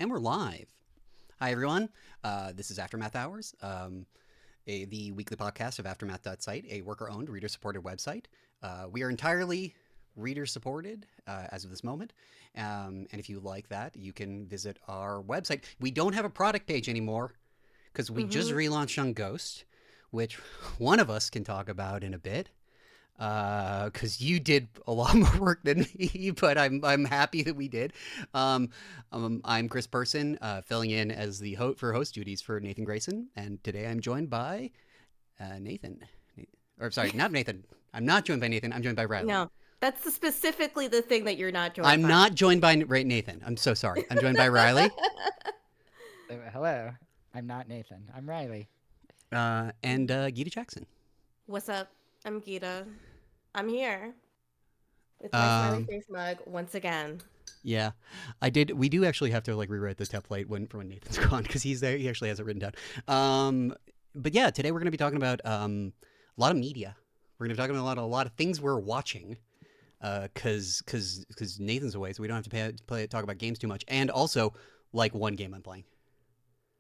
And we're live. Hi, everyone. This is Aftermath Hours, the weekly podcast of Aftermath.site, a worker-owned, reader-supported website. We are entirely reader-supported as of this moment. And if you like that, you can visit our website. We don't have a product page anymore because we just relaunched on Ghost, which one of us can talk about in a bit. Because you did a lot more work than me, but I'm happy that we did. I'm Chris Person, filling in as the host duties for Nathan Grayson, and today I'm joined by Nathan. Or sorry, not Nathan. I'm not joined by Nathan. I'm joined by Riley. No, that's specifically the thing that you're not joined by. I'm not joined by Nathan. I'm so sorry. I'm joined by Riley. Hello. I'm not Nathan. I'm Riley. And Gita Jackson. What's up? I'm Gita. I'm here. With my smiley face mug once again. Yeah, we do actually have to rewrite the template from when Nathan's gone because he's there. He actually has it written down. But yeah, today we're going to be talking about a lot of media. We're going to be talking about a lot of things we're watching. Because Nathan's away, so we don't have to talk about games too much. And also, one game I'm playing.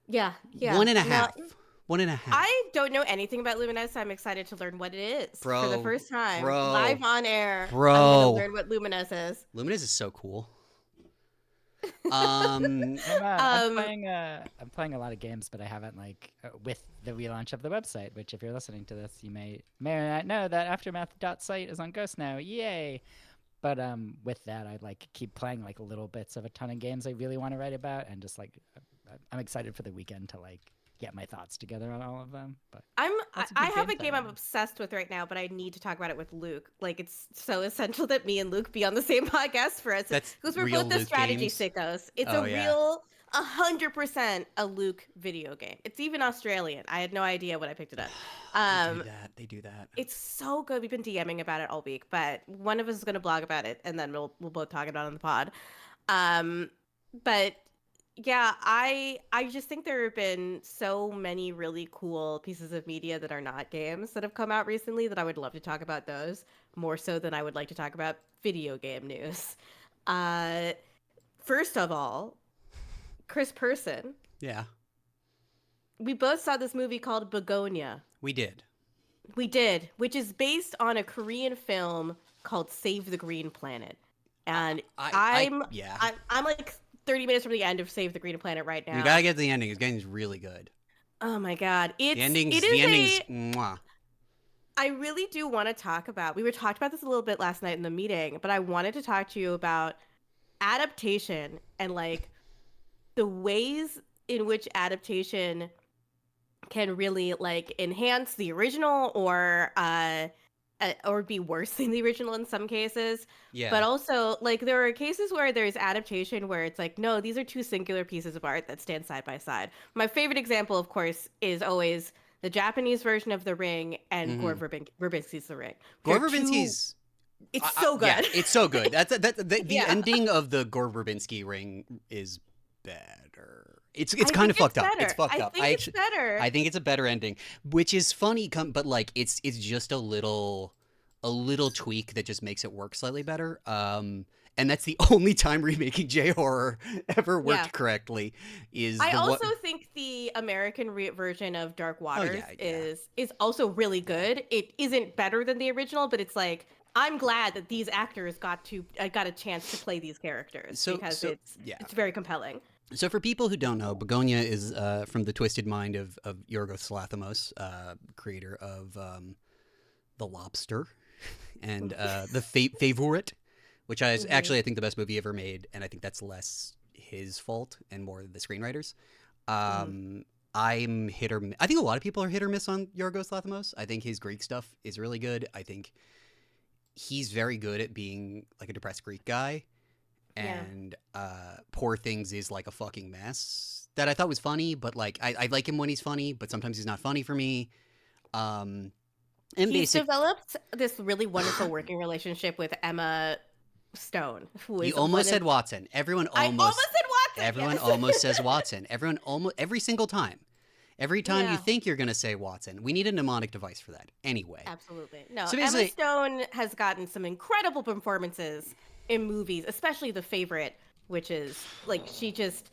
Yeah. One and a half. I don't know anything about Lumines, so I'm excited to learn what it is for the first time. Live on air. I'm going to learn what Lumines is. Lumines is so cool. I'm playing a lot of games, but I haven't with the relaunch of the website, which if you're listening to this, you may or not know that Aftermath.site is on Ghost now. Yay! But with that, I keep playing little bits of a ton of games I really want to write about, and just I'm excited for the weekend to get my thoughts together on all of them. But I have a game I'm obsessed with right now, but I need to talk about it with Luke. It's so essential that me and Luke be on the same podcast for us because we're both the strategy sickos. It's real 100% a Luke video game. It's even Australian. I had no idea when I picked it up. They do that. It's so good. We've been DMing about it all week, but one of us is going to blog about it, and then we'll both talk about it on the pod. But yeah, I just think there have been so many really cool pieces of media that are not games that have come out recently that I would love to talk about those more so than I would like to talk about video game news. First of all, Chris Person. Yeah. We both saw this movie called Begonia. We did, which is based on a Korean film called Save the Green Planet. And I'm 30 minutes from the end of Save the Green Planet right now. You gotta get to the ending. The ending's really good. Oh my god. The ending's mwah. I really do want to talk about, we talked about this a little bit last night in the meeting, but I wanted to talk to you about adaptation and the ways in which adaptation can really enhance the original or be worse than the original in some cases. Yeah. But also, there are cases where there's adaptation where it's no, these are two singular pieces of art that stand side by side. My favorite example, of course, is always the Japanese version of The Ring and Gore Verbinski's The Ring. Gore Verbinski's... It's so good. Yeah, it's so good. The ending of the Gore Verbinski Ring is better. It's kind of fucked up. It's fucked up. It's better. I think it's a better ending, which is funny, but it's just a little tweak that just makes it work slightly better. And that's the only time remaking J-horror ever worked correctly. I also think the American version of Dark Waters is also really good. It isn't better than the original, but it's I'm glad that these actors got a chance to play these characters because it's very compelling. So for people who don't know, Begonia is from the twisted mind of Yorgos Lanthimos, creator of The Lobster and The Favorite, which is actually, I think, the best movie ever made, and I think that's less his fault and more the screenwriters. I'm hit or miss. I think a lot of people are hit or miss on Yorgos Lanthimos. I think his Greek stuff is really good. I think he's very good at being a depressed Greek guy. And Poor Things is a fucking mess that I thought was funny, but I like him when he's funny, but sometimes he's not funny for me. And he's developed this really wonderful working relationship with Emma Stone. You almost said Watson. Everyone almost said Watson. Everyone almost says Watson. Everyone almost every single time. Every time you think you're going to say Watson, we need a mnemonic device for that. Anyway. Absolutely. No, so Emma Stone has gotten some incredible performances in movies, especially The Favorite, which is she just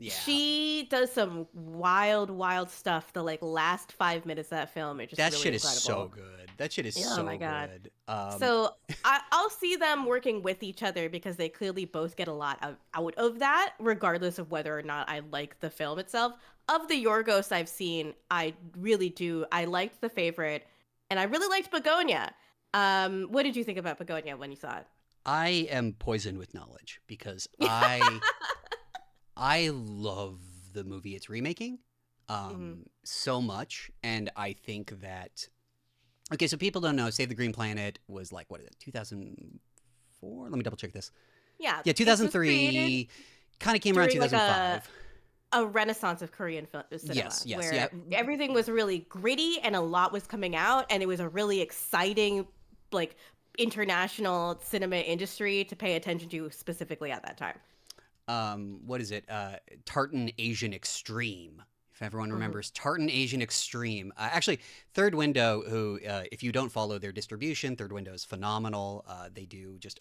Yeah. She does some wild, wild stuff. The like last 5 minutes of that film are just That really shit is incredible. so good. That shit is Oh so my God. good. So I'll see them working with each other because they clearly both get a lot out of that, regardless of whether or not I like the film itself. Of the Yorgos I've seen, I really do. I liked The Favorite, and I really liked Begonia. What did you think about Begonia when you saw it? I am poisoned with knowledge because I love the movie it's remaking Mhm. so much, and I think that okay, so people don't know. Save the Green Planet was like what is it, 2004? Let me double check this. Yeah, Yeah, it was created 2003. Kind of came around during like 2005. a renaissance of Korean cinema Yes, yes, yeah. where everything was really gritty and a lot was coming out, and it was a really exciting like international cinema industry to pay attention to specifically at that time. What is it? Tartan Asian Extreme. If everyone Hmm. remembers Tartan Asian Extreme. Actually, Third Window, who, if you don't follow their distribution, Third Window is phenomenal. They do just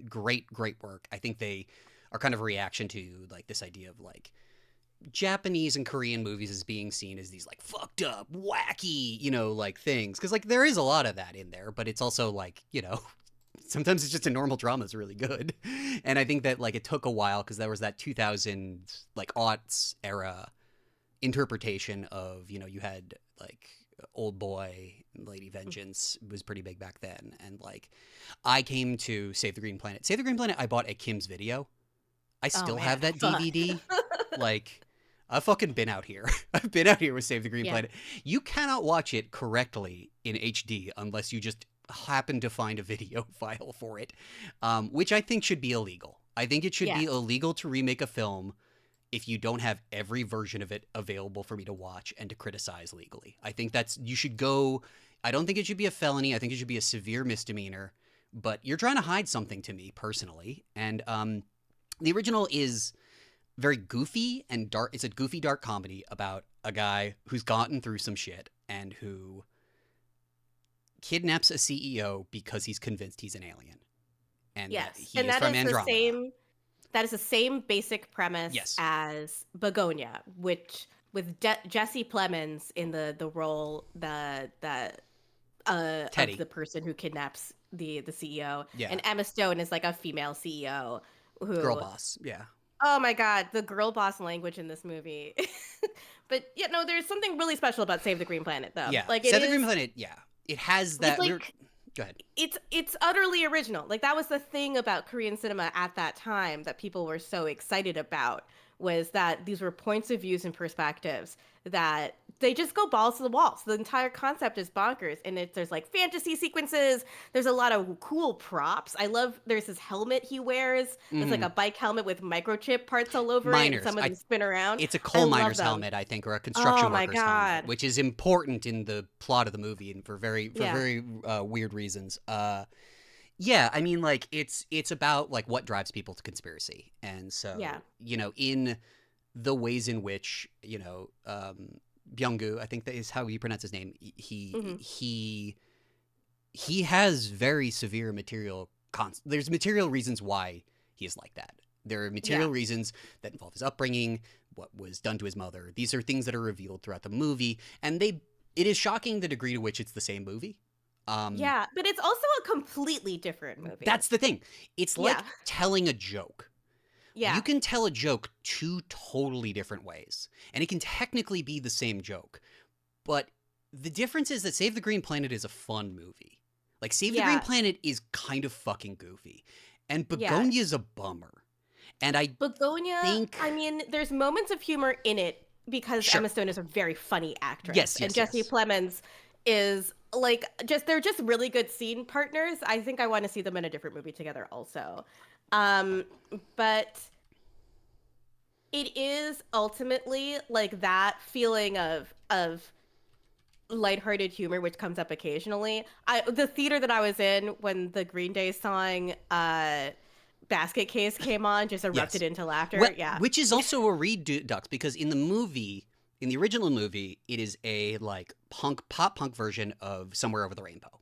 great, great work. I think they are kind of a reaction to like this idea of like Japanese and Korean movies as being seen as these like fucked up, wacky, like things. Because like there is a lot of that in there, but it's also like, sometimes it's just a normal drama is really good. And I think that like it took a while because there was that 2000 like aughts era interpretation of, you had like Old Boy, Lady Vengeance was pretty big back then. And like I came to Save the Green Planet. Save the Green Planet I bought at Kim's Video. I Oh still man, have that fuck. DVD. Like I've fucking been out here. I've been out here with Save the Green Yeah. Planet. You cannot watch it correctly in HD unless you just happen to find a video file for it, which I think should be illegal. I think it should be Yes. illegal to remake a film if you don't have every version of it available for me to watch and to criticize legally. I think you should go. I don't think it should be a felony. I think it should be a severe misdemeanor. But you're trying to hide something to me personally, and the original is very goofy and dark. It's a goofy, dark comedy about a guy who's gotten through some shit and who kidnaps a CEO because he's convinced he's an alien and that Yes, he and is that from is the Andromeda. same. That is the same basic premise Yes. as Begonia, which with Jesse Plemons in the role Teddy. of the person who kidnaps the CEO, Yeah. and Emma Stone is like a female CEO Girl who. boss. Yeah. Oh my God, the girl boss language in this movie. But yeah, no, there's something really special about Save the Green Planet, though. Yeah. Like Save the Green Planet. Yeah. It has that. it's like Go ahead. it's utterly original. Like that was the thing about Korean cinema at that time that people were so excited about, was that these were points of views and perspectives that they just go balls to the wall. So the entire concept is bonkers, and there's like fantasy sequences. There's a lot of cool props. I love. There's this helmet he wears. It's like a bike helmet with microchip parts all over it, and Miners. some of them spin around. It's a I coal love miner's them. helmet, I think, or a construction Oh my worker's helmet, God. which is important in the plot of the movie and for very Yeah. weird reasons. Yeah, I mean, like it's about like what drives people to conspiracy, and so Yeah. in the ways in which Byung-gu, I think that is how you pronounce his name. Mhm. He has very severe material. There's material reasons why he is like that. There are material reasons that involve his upbringing, what was done to his mother. These are things that are revealed throughout the movie, and it is shocking the degree to which it's the same movie. Yeah, but it's also a completely different movie. That's the thing. It's like Yeah. telling a joke. Yeah. You can tell a joke two totally different ways, and it can technically be the same joke. But the difference is that Save the Green Planet is a fun movie. Like, Save the Green Yeah. Planet is kind of fucking goofy. And Yeah. Begonia's a bummer. And I Begonia, think... I mean, there's moments of humor in it because Sure. Emma Stone is a very funny actress. Yes, and Jesse yes. Plemons is like they're just really good scene partners. I think I want to see them in a different movie together also. But it is ultimately like that feeling of lighthearted humor, which comes up occasionally. The theater that I was in when the Green Day song Basket Case came on just erupted into laughter. Yeah. Which is also a redux, because in the original movie, it is a like pop punk version of Somewhere Over the Rainbow.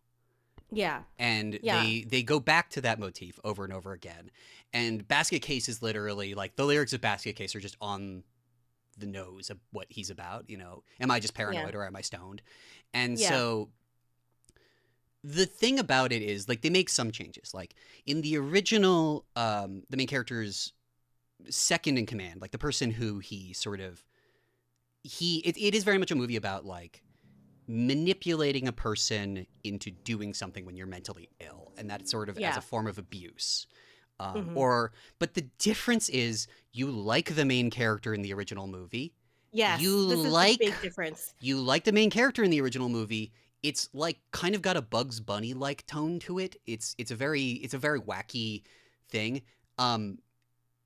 Yeah. And they go back to that motif over and over again. And Basket Case is literally like the lyrics of Basket Case are just on the nose of what he's about. Am I just paranoid or am I stoned? And so the thing about it is, like, they make some changes. Like, in the original, the main character's second in command, like the person who he sort of it is very much a movie about like manipulating a person into doing something when you're mentally ill, and that sort of as a form of abuse. But the difference is you like the main character in the original movie. Yes, this is the big difference. You like the main character in the original movie. It's like kind of got a Bugs Bunny like tone to it. It's a very wacky thing.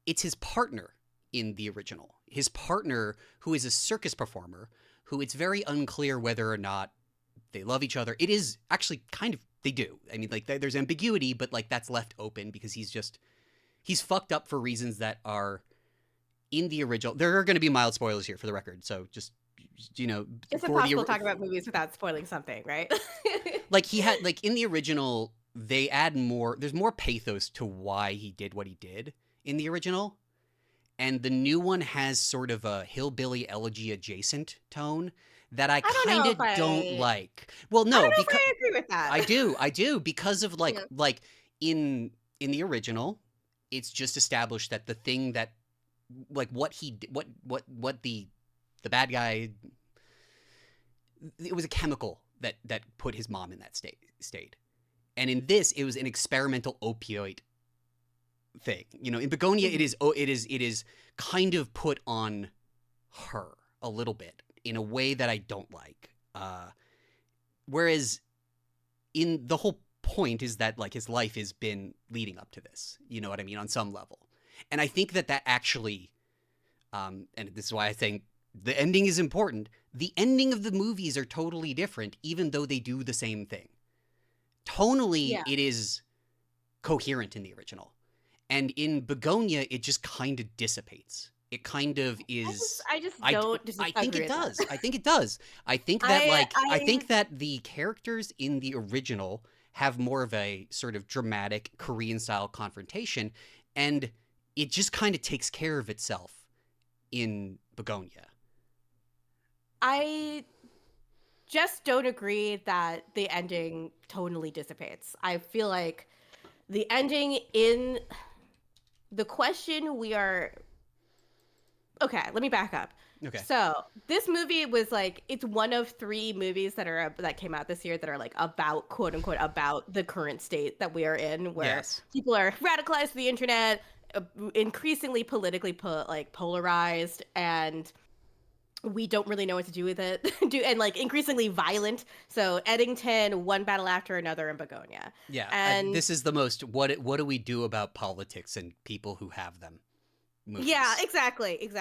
It's his partner in the original. His partner, who is a circus performer, who it's very unclear whether or not they love each other. It is actually kind of, they do. I mean, like, there's ambiguity, but like that's left open because he's fucked up for reasons that are in the original. There are going to be mild spoilers here for the record, so just, it's impossible to talk about movies without spoiling something, right? Like, he had, like, in the original, they add there's more pathos to why he did what he did in the original. And the new one has sort of a hillbilly elegy adjacent tone that I kind of don't like. Well, no, I don't know if I agree with that. I do because of like in the original, it's just established that the thing that like what the bad guy, it was a chemical that put his mom in that state. And in this, it was an experimental opioid thing. In Begonia, it is kind of put on her a little bit in a way that I don't like. Whereas in the whole point is that like his life has been leading up to this, you know what I mean, on some level. And I think that actually, and this is why I think the ending is important. The ending of the movies are totally different, even though they do the same thing. Tonally, it is coherent in the original. And in Begonia, it just kind of dissipates. It kind of is. I think it does. I think it does. I think that I think that the characters in the original have more of a sort of dramatic Korean style confrontation, and it just kind of takes care of itself in Begonia. I just don't agree that the ending tonally dissipates. I feel like the ending in the question okay, let me back up. Okay. So this movie was like, it's one of 3 movies that came out this year that are like about, quote unquote, about the current state that we are in, where people are radicalized to the internet, increasingly politically polarized, and we don't really know what to do with it, and like increasingly violent. So Eddington, one battle after another in Begonia. Yeah, and this is the most what do we do about politics and people who have them movies. Yeah, exactly.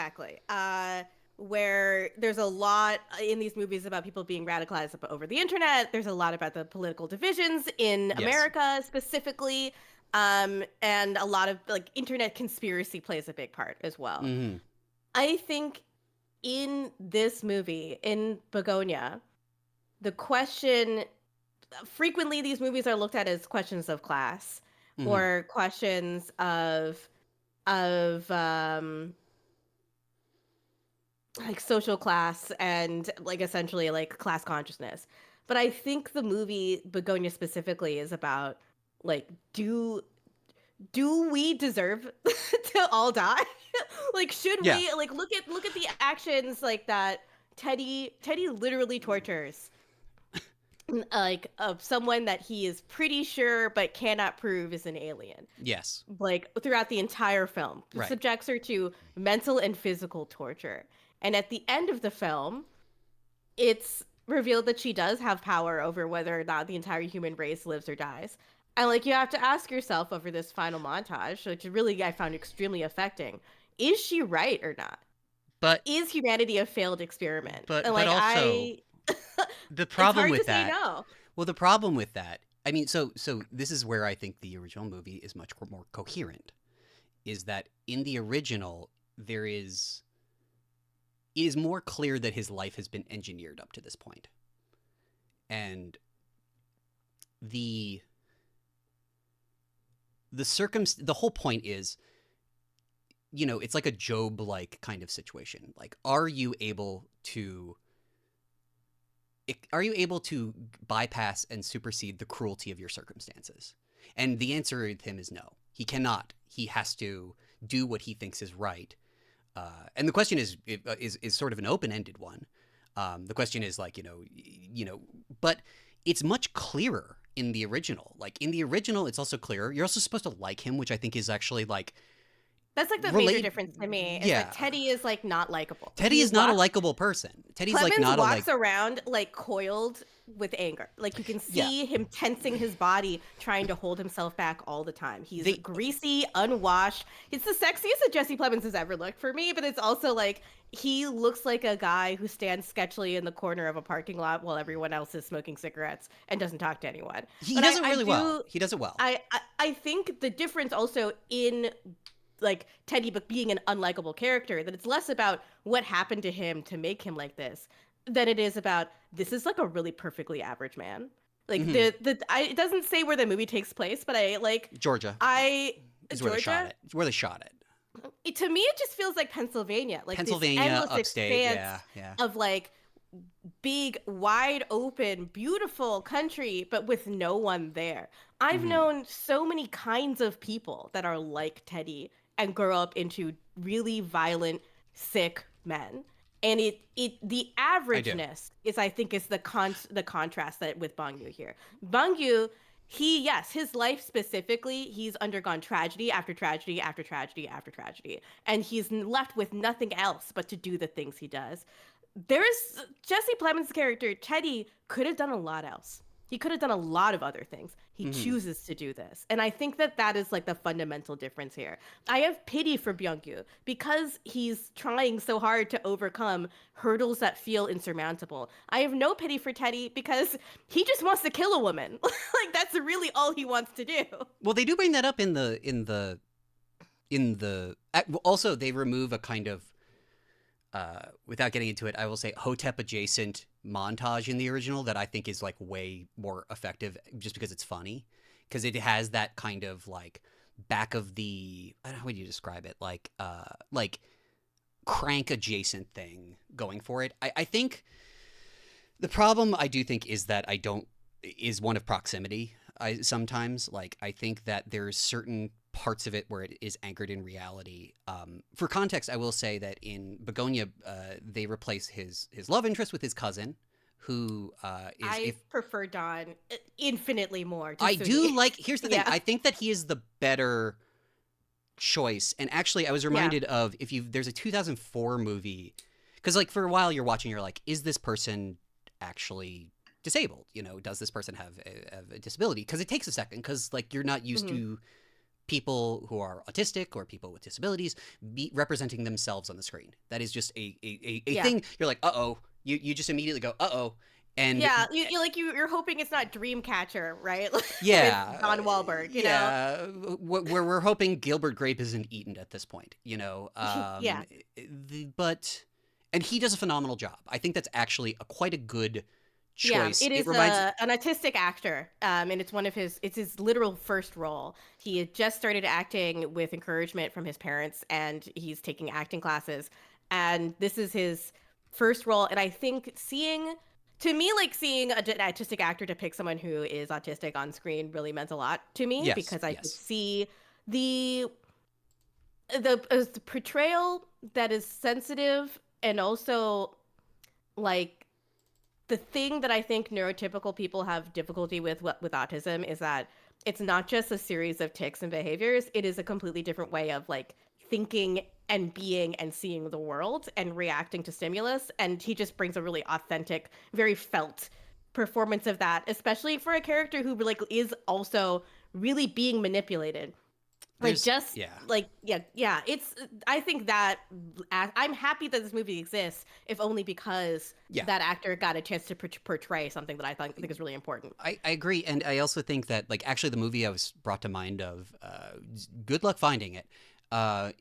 Where there's a lot in these movies about people being radicalized over the internet. There's a lot about the political divisions in America specifically, and a lot of like internet conspiracy plays a big part as well. Mm-hmm. I think in this movie, in Begonia, the question, frequently these movies are looked at as questions of class or questions of like social class and like essentially like class consciousness. But I think the movie Begonia specifically is about like, do we deserve to all die? Like, should we like look at the actions like that Teddy literally tortures like of someone that he is pretty sure but cannot prove is an alien. Yes. Like throughout the entire film, subjects her to mental and physical torture. And at the end of the film, it's revealed that she does have power over whether or not the entire human race lives or dies. And like, you have to ask yourself over this final montage, which really I found extremely affecting, is she right or not? But is humanity a failed experiment? But and like, also the problem with that. No. Well, the problem with that, I mean, so this is where I think the original movie is much more coherent. Is that in the original it is more clear that his life has been engineered up to this point. And the whole point is it's like a Job-like kind of situation. Like, are you able to bypass and supersede the cruelty of your circumstances? And the answer with him is no. He cannot. He has to do what he thinks is right. And the question is sort of an open-ended one. The question is like, but it's much clearer in the original. Like in the original, it's also clearer. You're also supposed to like him, which I think is actually like, that's like the major difference to me. Is that Teddy is like not likable. Teddy is not a likable person. Teddy's Clemens like not walks around like coiled with anger. Like you can see him tensing his body, trying to hold himself back all the time. He's greasy, unwashed. It's the sexiest that Jesse Plemons has ever looked for me, but it's also like he looks like a guy who stands sketchily in the corner of a parking lot while everyone else is smoking cigarettes and doesn't talk to anyone. He does it really well. He does it well. I think the difference also in like Teddy being an unlikable character, that it's less about what happened to him to make him like this than it is about this is like a really perfectly average man. Like it doesn't say where the movie takes place, but I like Georgia. Is where they shot it. It's where they shot it. To me, it just feels like Pennsylvania, like Pennsylvania, this endless upstate, expanse of like big, wide open, beautiful country, but with no one there. I've known so many kinds of people that are like Teddy and grow up into really violent, sick men. And the averageness is, I think, is the contrast that with Bong Joon here. Bong Joon, his life specifically, he's undergone tragedy after tragedy after tragedy after tragedy, and he's left with nothing else but to do the things he does. There's Jesse Plemons' character, Teddy, could have done a lot else. He could have done a lot of other things. He chooses to do this. And I think that is like the fundamental difference here. I have pity for Byung-gyu because he's trying so hard to overcome hurdles that feel insurmountable. I have no pity for Teddy because he just wants to kill a woman. Like that's really all he wants to do. Well, they do bring that up in the also they remove a kind of without getting into it, I will say Hotep adjacent montage in the original that I think is like way more effective just because it's funny, because it has that kind of like back of the, I don't know how would you describe it, like crank adjacent thing going for it. I think the problem I do think is that is one of proximity. I think that there's certain parts of it where it is anchored in reality. For context, I will say that in Begonia, they replace his love interest with his cousin, who is... I prefer Don infinitely more. Here's the thing. I think that he is the better choice. And actually, I was reminded of, there's a 2004 movie, because like for a while you're watching, you're like, is this person actually disabled? Does this person have a disability? Because it takes a second, because like you're not used to people who are autistic or people with disabilities representing themselves on the screen. That is just a thing. You're like, uh-oh. You just immediately go, uh-oh. And you're hoping it's not Dreamcatcher, right? Yeah. With Don Wahlberg, you know? Where we're hoping Gilbert Grape isn't eaten at this point, and he does a phenomenal job. I think that's actually quite a good choice. Yeah, it is an autistic actor, and it's his literal first role. He had just started acting with encouragement from his parents, and he's taking acting classes, and this is his first role. And I think seeing an autistic actor depict someone who is autistic on screen really meant a lot to me, because I could see the portrayal that is sensitive, and also like the thing that I think neurotypical people have difficulty with autism is that it's not just a series of tics and behaviors. It is a completely different way of like thinking and being and seeing the world and reacting to stimulus. And he just brings a really authentic, very felt performance of that, especially for a character who like is also really being manipulated. It's I think that I'm happy that this movie exists, if only because that actor got a chance to portray something that I think is really important. I agree. And I also think that like actually the movie I was brought to mind of, good luck finding it,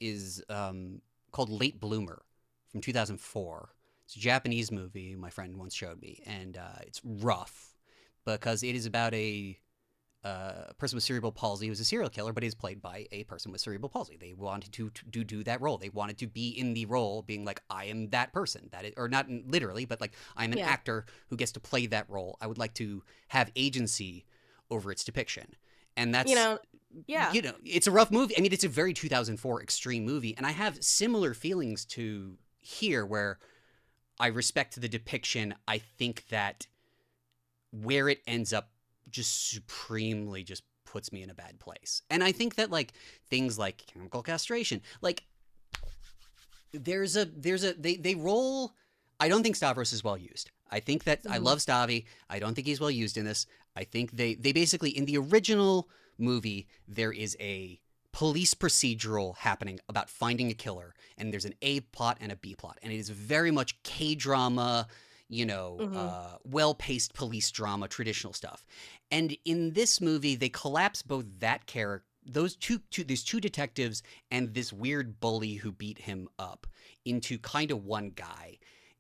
is called Late Bloomer from 2004. It's a Japanese movie my friend once showed me, and it's rough because it is about a a person with cerebral palsy who's a serial killer, but is played by a person with cerebral palsy. They wanted to do that role. They wanted to be in the role, being like, I am that person. That is, or not literally, but like, I'm an actor who gets to play that role. I would like to have agency over its depiction. And that's, it's a rough movie. I mean, it's a very 2004 extreme movie. And I have similar feelings to here, where I respect the depiction. I think that where it ends up just supremely just puts me in a bad place. And I think that like things like chemical castration, like they roll. I don't think Stavros is well used. I think that I love Stavi. I don't think he's well used in this. I think they basically, in the original movie, there is a police procedural happening about finding a killer, and there's an A plot and a B plot, and it is very much K-drama, well-paced police drama, traditional stuff. And in this movie, they collapse both that character, these two detectives, and this weird bully who beat him up into kind of one guy,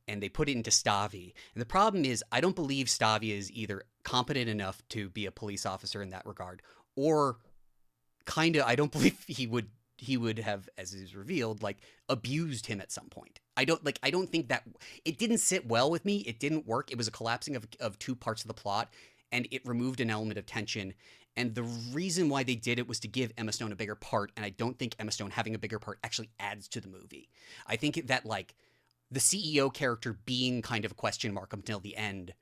and they put it into Stavi. And the problem is, I don't believe Stavi is either competent enough to be a police officer in that regard, or I don't believe he would have, as is revealed, like abused him at some point. I don't think that it didn't sit well with me. It didn't work. It was a collapsing of two parts of the plot, and it removed an element of tension. And the reason why they did it was to give Emma Stone a bigger part. And I don't think Emma Stone having a bigger part actually adds to the movie. I think that like the CEO character being kind of a question mark until the end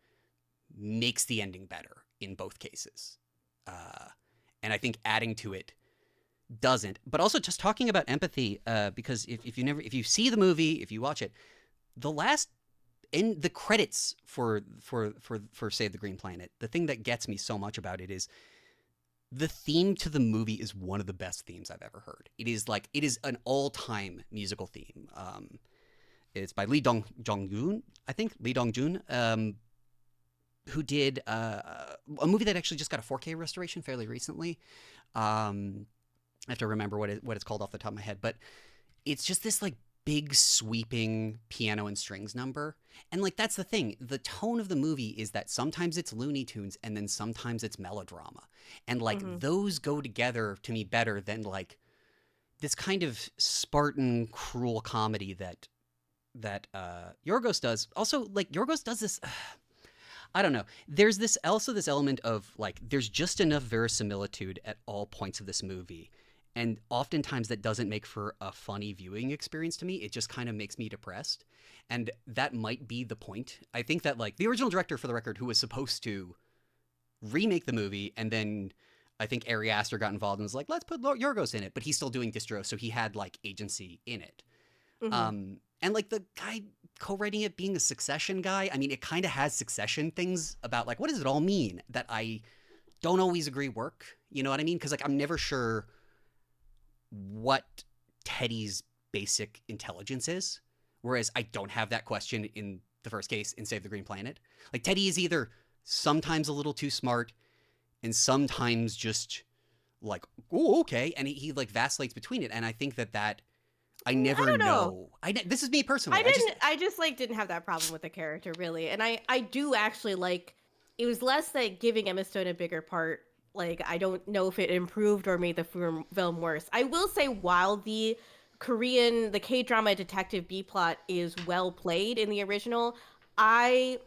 makes the ending better in both cases. And I think adding to it doesn't. But also just talking about empathy, because if you see the movie, if you watch it, in the credits for Save the Green Planet, the thing that gets me so much about it is the theme to the movie is one of the best themes I've ever heard. It is an all-time musical theme. It's by Lee Dong-jun, I think, who did a movie that actually just got a 4K restoration fairly recently. I have to remember what it's called off the top of my head, but it's just this like big sweeping piano and strings number. And like, that's the thing. The tone of the movie is that sometimes it's Looney Tunes and then sometimes it's melodrama. And like those go together to me better than like this kind of Spartan cruel comedy that Yorgos does. Also, like Yorgos does this, I don't know. There's this element of like, there's just enough verisimilitude at all points of this movie. And oftentimes that doesn't make for a funny viewing experience to me. It just kind of makes me depressed. And that might be the point. I think that like the original director, for the record, who was supposed to remake the movie, and then I think Ari Aster got involved and was like, let's put Yorgos in it. But he's still doing distro, so he had like agency in it. And like the guy co-writing it being a Succession guy, I mean, it kind of has Succession things about like, what does it all mean, that I don't always agree work. You know what I mean? Because like, I'm never sure what Teddy's basic intelligence is. Whereas I don't have that question in the first case in Save the Green Planet. Like Teddy is either sometimes a little too smart and sometimes just like, oh, okay. And he like vacillates between it. And I think that I never know. This is me personally. I just like didn't have that problem with the character really. And I do actually like, it was less like giving Emma Stone a bigger part. Like, I don't know if it improved or made the film worse. I will say, while the K-drama detective B-plot is well played in the original, I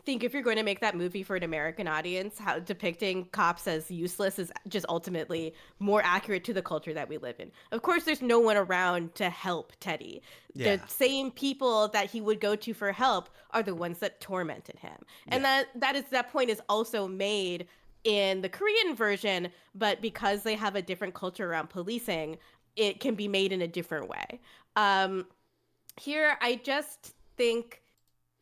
think if you're going to make that movie for an American audience, how depicting cops as useless is just ultimately more accurate to the culture that we live in. Of course, there's no one around to help Teddy. Yeah. The same people that he would go to for help are the ones that tormented him. And that point is also made in the Korean version, but because they have a different culture around policing, it can be made in a different way. Here, I just think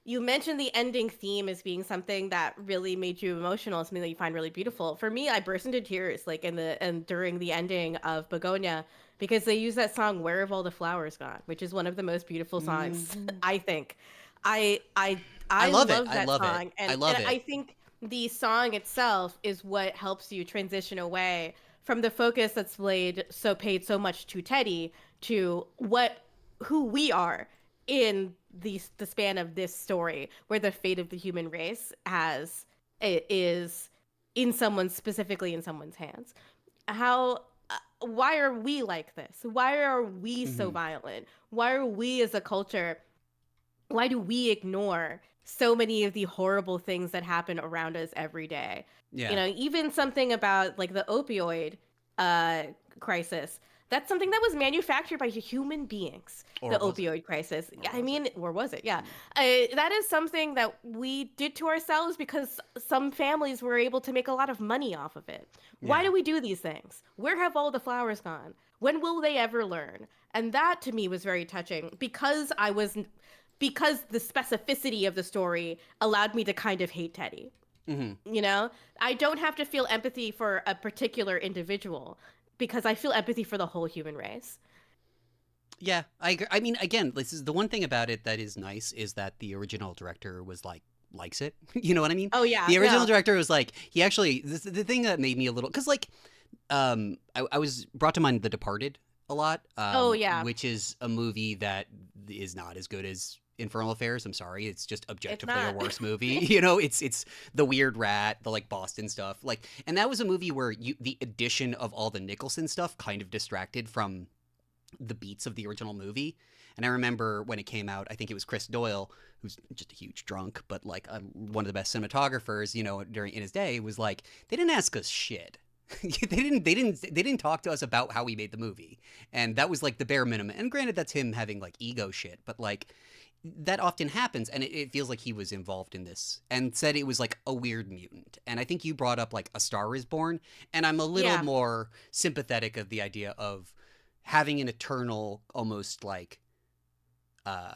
you mentioned the ending theme as being something that really made you emotional, something that you find really beautiful. For me, I burst into tears like during the ending of Begonia, because they use that song "Where Have All the Flowers Gone," which is one of the most beautiful songs I think. I love that song, and I think the song itself is what helps you transition away from the focus that's paid so much to Teddy to who we are in the span of this story, where the fate of the human race is specifically in someone's hands. Why are we like this? Why are we so violent? Why are we as a culture, why do we ignore so many of the horrible things that happen around us every day? Yeah. Even something about like the opioid crisis. That's something that was manufactured by human beings. Or The was it? opioid crisis. Or was it? Or was it? Yeah. That is something that we did to ourselves because some families were able to make a lot of money off of it. Why Yeah. do we do these things? Where have all the flowers gone? When will they ever learn? And that to me was very touching because the specificity of the story allowed me to kind of hate Teddy. I don't have to feel empathy for a particular individual because I feel empathy for the whole human race. Yeah, I mean, again, this is the one thing about it that is nice is that the original director was like likes it. You know what I mean? Oh yeah, The original no. director was like he actually the thing that made me a little because like I was brought to mind The Departed a lot. Oh yeah, Which is a movie that is not as good as Infernal Affairs. I'm sorry, it's just objectively a not. worse movie. You know, it's the weird rat, the like Boston stuff, like, and that was a movie where the addition of all the Nicholson stuff kind of distracted from the beats of the original movie. And I remember when it came out, I think it was Chris Doyle, who's just a huge drunk, but like one of the best cinematographers, you know, in his day, was like, they didn't ask us shit. They didn't talk to us about how we made the movie, and that was like the bare minimum. And granted, that's him having like ego shit, but like that often happens, and it feels like he was involved in this and said it was like a weird mutant. And I think you brought up like A Star Is Born, and I'm a little Yeah. more sympathetic of the idea of having an eternal, almost uh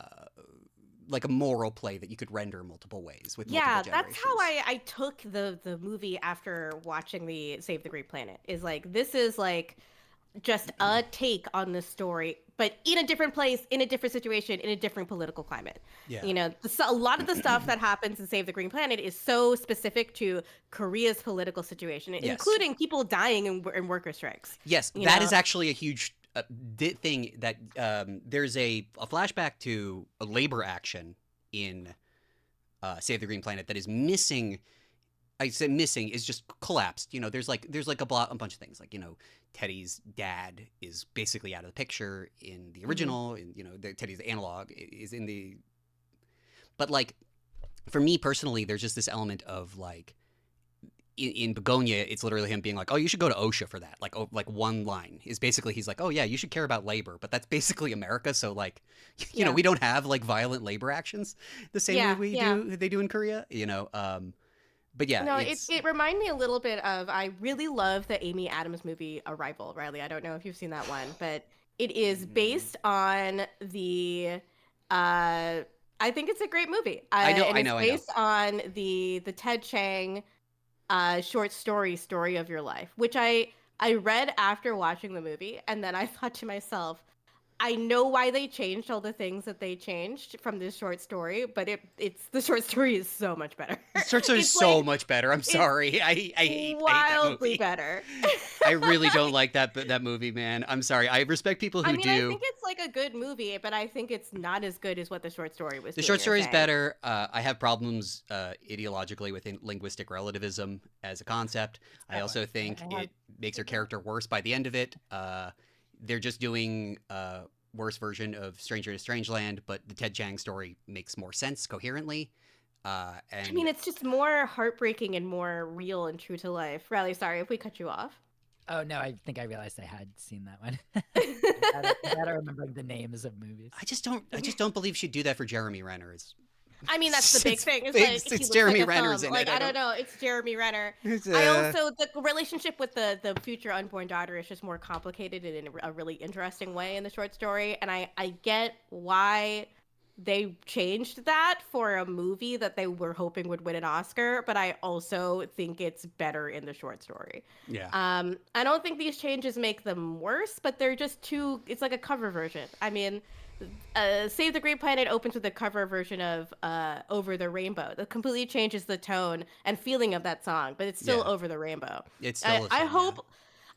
like a moral play that you could render multiple ways with Yeah, multiple that's how generations. I took the movie after watching the Save the Great Planet. Is like this is like just a take on this story, but in a different place, in a different situation, in a different political climate. Yeah. A lot of the stuff that happens in Save the Green Planet is so specific to Korea's political situation, Yes. including people dying in worker strikes. Yes, You that know? is actually a huge thing that there's a flashback to a labor action in Save the Green Planet that is missing. I said missing is just collapsed. You know, there's like a bunch of things like, you know, Teddy's dad is basically out of the picture in the original, and you know, Teddy's analog is in the. But like, for me personally, there's just this element of like in Begonia, it's literally him being like, "Oh, you should go to OSHA for that." Like, oh, like one line is basically he's like, "Oh yeah, you should care about labor," but that's basically America. So like, you know, Yeah. we don't have like violent labor actions the same way Yeah, we yeah. do they do in Korea. You know, but yeah, No, it's it reminded me a little bit of I really love the Amy Adams movie Arrival, Riley. I don't know if you've seen that one, but it is based on the I think it's a great movie. And it's I know. based on the Ted Chiang short story of your life, which I read after watching the movie, and then I thought to myself, I know why they changed all the things that they changed from this short story, but it's the short story is so much better. The short story is It's so like much better. I'm sorry. I hate that wildly movie. better. I really don't like that movie, man. I'm sorry. I respect people who I mean, I do. think it's like a good movie, but I think it's not as good as what the short story was The doing. short you're story is saying. better. I have problems ideologically with linguistic relativism as a concept. I also think I have- it makes her character worse by the end of it. They're just doing a worse version of Stranger in a Strangeland, but the Ted Chiang story makes more sense coherently. And I mean, it's just more heartbreaking and more real and true to life. Riley, sorry if we cut you off. Oh no, I think I realized I had seen that one. I'm bad at remembering the names of movies. I just don't believe she'd do that for Jeremy Renner. I mean, that's the big thing. It's big- like it's he looks Jeremy like a Renner's thumb. in Like it. I don't know. It's Jeremy Renner. It's, I also the relationship with the future unborn daughter is just more complicated in a really interesting way in the short story, and I get why they changed that for a movie that they were hoping would win an Oscar, but I also think it's better in the short story. yeah. I don't think these changes make them worse, but they're just too. It's like a cover version. I mean, Save the Great Planet opens with a cover version of Over the Rainbow that completely changes the tone and feeling of that song, but it's still Yeah. Over the Rainbow. It's still a I thing, hope.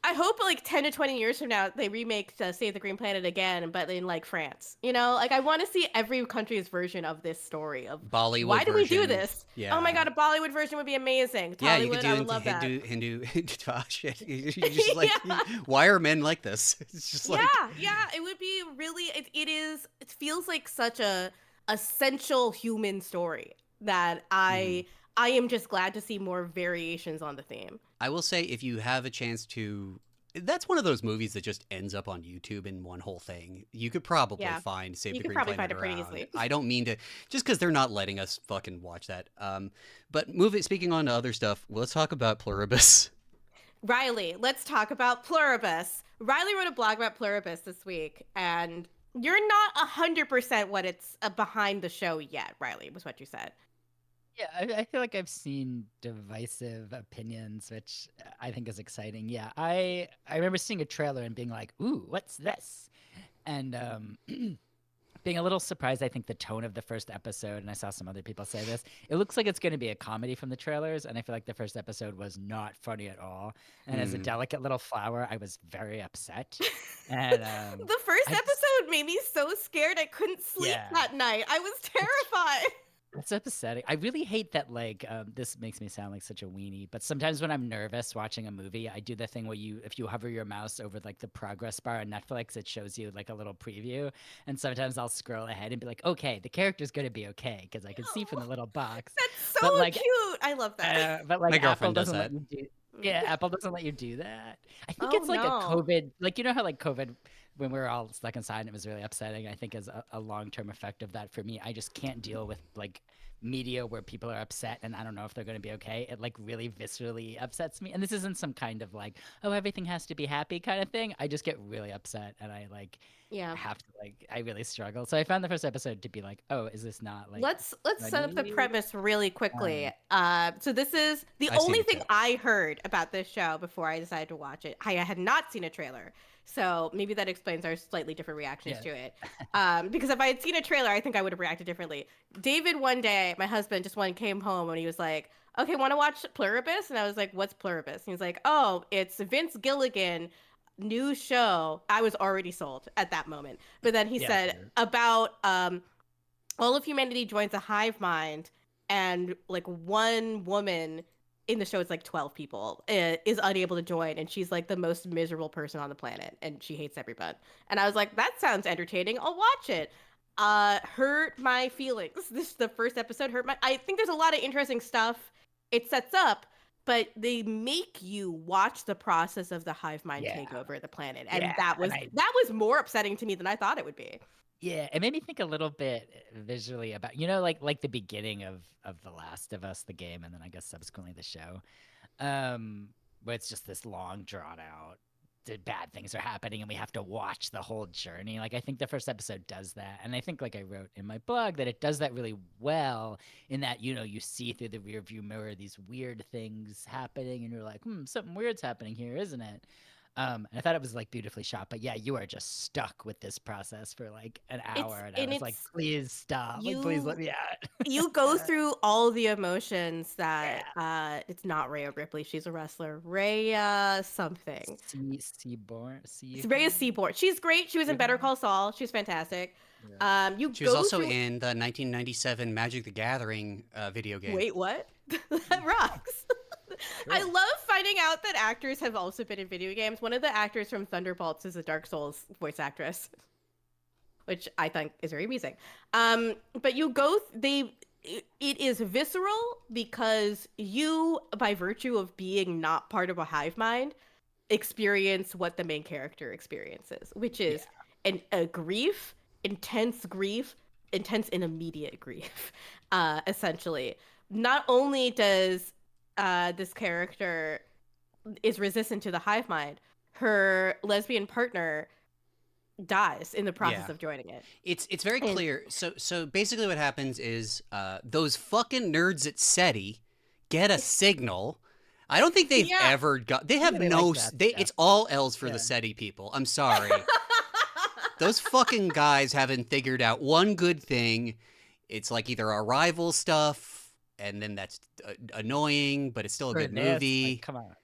I hope like 10 to 20 years from now they remake Save the Green Planet again, but in like France. You know, like I want to see every country's version of this story of Bollywood why do we do version. this? Yeah. Oh my god, a Bollywood version would be amazing. Yeah, you could Tollywood, do I would love that. Hindu. Oh, shit. You're just like, Yeah. why are men like this? It's just like, Yeah, it would be really. It feels like such a essential human story that I am just glad to see more variations on the theme. I will say, if you have a chance to, that's one of those movies that just ends up on YouTube in one whole thing. You could probably Yeah. find Save You the could Green probably Planet find it pretty around. easily. I don't mean to, just because they're not letting us fucking watch that. But speaking on to other stuff, let's talk about Pluribus. Riley, let's talk about Pluribus. Riley wrote a blog about Pluribus this week, and you're not 100% what it's behind the show yet, Riley, was what you said. Yeah, I feel like I've seen divisive opinions, which I think is exciting. Yeah, I remember seeing a trailer and being like, "Ooh, what's this?" And being a little surprised. I think the tone of the first episode, and I saw some other people say this. It looks like it's going to be a comedy from the trailers, and I feel like the first episode was not funny at all. And as a delicate little flower, I was very upset. And the first episode made me so scared I couldn't sleep that night. I was terrified. It's upsetting. I really hate that, like, this makes me sound like such a weenie, but sometimes when I'm nervous watching a movie, I do the thing where if you hover your mouse over, like, the progress bar on Netflix, it shows you, like, a little preview, and sometimes I'll scroll ahead and be like, okay, the character's gonna be okay, because I can see from the little box. That's so like, cute. I love that. But, like, My Apple girlfriend does doesn't that. let you do... Yeah, Apple doesn't let you do that. I think Oh, it's like no. a COVID... Like, you know how, like, COVID... when we were all stuck inside and it was really upsetting, I think is a long-term effect of that for me. I just can't deal with, like, media where people are upset and I don't know if they're going to be okay. It, like, really viscerally upsets me. And this isn't some kind of, like, oh, everything has to be happy kind of thing. I just get really upset and I, like, have to, like, I really struggle. So I found the first episode to be like, oh, is this not, like... Let's set up the premise really quickly. So this is the I've seen only it thing too. I heard about this show before I decided to watch it. I had not seen a trailer. So maybe that explains our slightly different reactions to it. Because if I had seen a trailer, I think I would have reacted differently. David, one day, my husband, came home and he was like, okay, want to watch Pluribus? And I was like, what's Pluribus? And he's like, oh, it's Vince Gilligan new show. I was already sold at that moment. But then he said about all of humanity joins a hive mind, and like one woman in the show, it's like 12 people, is unable to join, and she's like the most miserable person on the planet, and she hates everyone. And I was like, that sounds entertaining. I'll watch it. Hurt my feelings. The first episode hurt my... I think there's a lot of interesting stuff it sets up, but they make you watch the process of the hive mind take over the planet. And that was more upsetting to me than I thought it would be. Yeah, it made me think a little bit visually about, you know, like the beginning of The Last of Us, the game, and then I guess subsequently the show, where it's just this long, drawn out, bad things are happening and we have to watch the whole journey. Like, I think the first episode does that. And I think, like I wrote in my blog, that it does that really well in that, you know, you see through the rear view mirror these weird things happening and you're like, something weird's happening here, isn't it? And I thought it was, like, beautifully shot, but yeah, you are just stuck with this process for like an hour, and I was like, please stop, like, please let me out. You go through all the emotions that it's not Rhea Ripley, she's a wrestler, Rhea something. Seaborn. Rhea Seaborn. She's great. She was in Better Call Saul. She's fantastic. Yeah. She was also in the 1997 Magic the Gathering video game. Wait, what? That rocks. I love finding out that actors have also been in video games. One of the actors from Thunderbolts is a Dark Souls voice actress, which I think is very amusing. But you go, it is visceral because you, by virtue of being not part of a hive mind, experience what the main character experiences, which is a grief, intense and immediate grief, essentially. Not only does this character is resistant to the hive mind, her lesbian partner dies in the process of joining it. It's very clear. So basically what happens is those fucking nerds at SETI get a signal. I don't think they've ever got... They have it's all L's for the SETI people. I'm sorry. Those fucking guys haven't figured out one good thing. It's like either Arrival stuff, and then that's annoying, but it's still a good movie. Like, come on.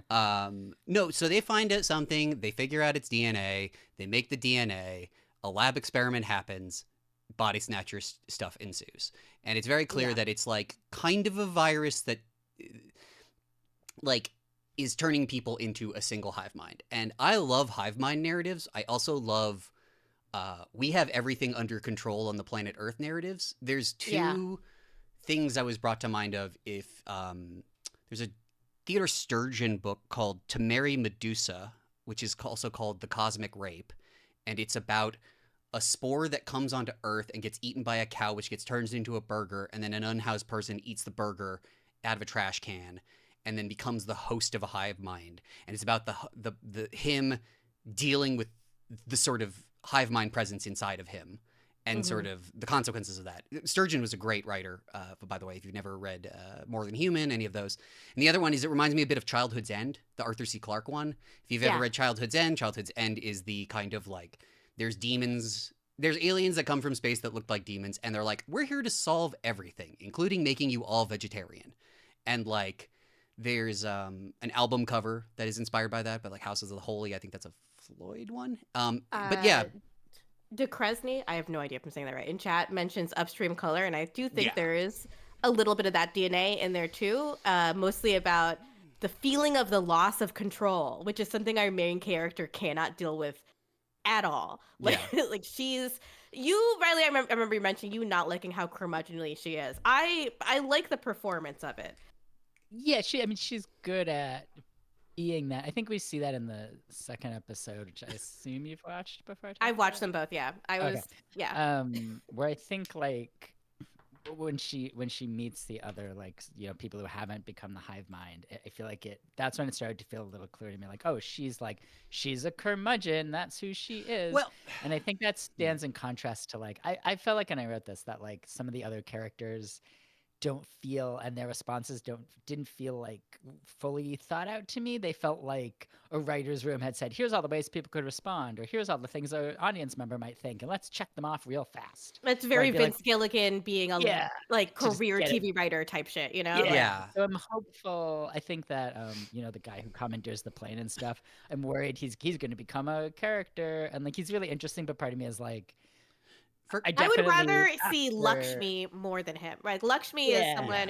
No, so they find out something, they figure out it's DNA, they make the DNA, a lab experiment happens, body snatcher stuff ensues. And it's very clear Yeah. that it's like kind of a virus that like is turning people into a single hive mind. And I love hive mind narratives. I also love we have everything under control on the planet Earth narratives. There's Yeah. two things I was brought to mind of if there's a Theodore Sturgeon book called To Marry Medusa, which is also called The Cosmic Rape, and it's about a spore that comes onto Earth and gets eaten by a cow, which gets turned into a burger, and then an unhoused person eats the burger out of a trash can, and then becomes the host of a hive mind. And it's about the him dealing with the sort of hive mind presence inside of him and sort of the consequences of that. Sturgeon was a great writer, by the way, if you've never read More Than Human, any of those. And the other one is it reminds me a bit of Childhood's End, the Arthur C. Clarke one. If you've ever read Childhood's End is the kind of like, there's demons, there's aliens that come from space that look like demons, and they're like, we're here to solve everything, including making you all vegetarian. And like, there's an album cover that is inspired by that, but like Houses of the Holy, I think that's a Floyd one. But yeah, DeCresney, I have no idea if I'm saying that right, in chat mentions upstream color, and I do think Yeah. there is a little bit of that DNA in there too, mostly about the feeling of the loss of control, which is something our main character cannot deal with at all. Like, like she's you, Riley. I remember you mentioning you not liking how curmudgeonly she is. I like the performance of it. Yeah, she's good at being that. I think we see that in the second episode, which I assume you've watched before. I've watched them both. Yeah, I was. Okay. Yeah. Where I think like when she meets the other like people who haven't become the hive mind, I feel like that's when it started to feel a little clear to me, like, oh, she's a curmudgeon, that's who she is. Well, and I think that stands in contrast to like I felt like when I wrote this that like some of the other characters don't feel, and their responses didn't feel like fully thought out to me. They felt like a writer's room had said, here's all the ways people could respond, or here's all the things an audience member might think, and let's check them off real fast. It's very Vince like, Gilligan being a like career TV writer type shit, you know? Yeah. So I'm hopeful. I think that the guy who commandeers the plane and stuff, I'm worried he's going to become a character, and like he's really interesting, but part of me is like, I would rather see Lakshmi more than him. Right? Lakshmi is someone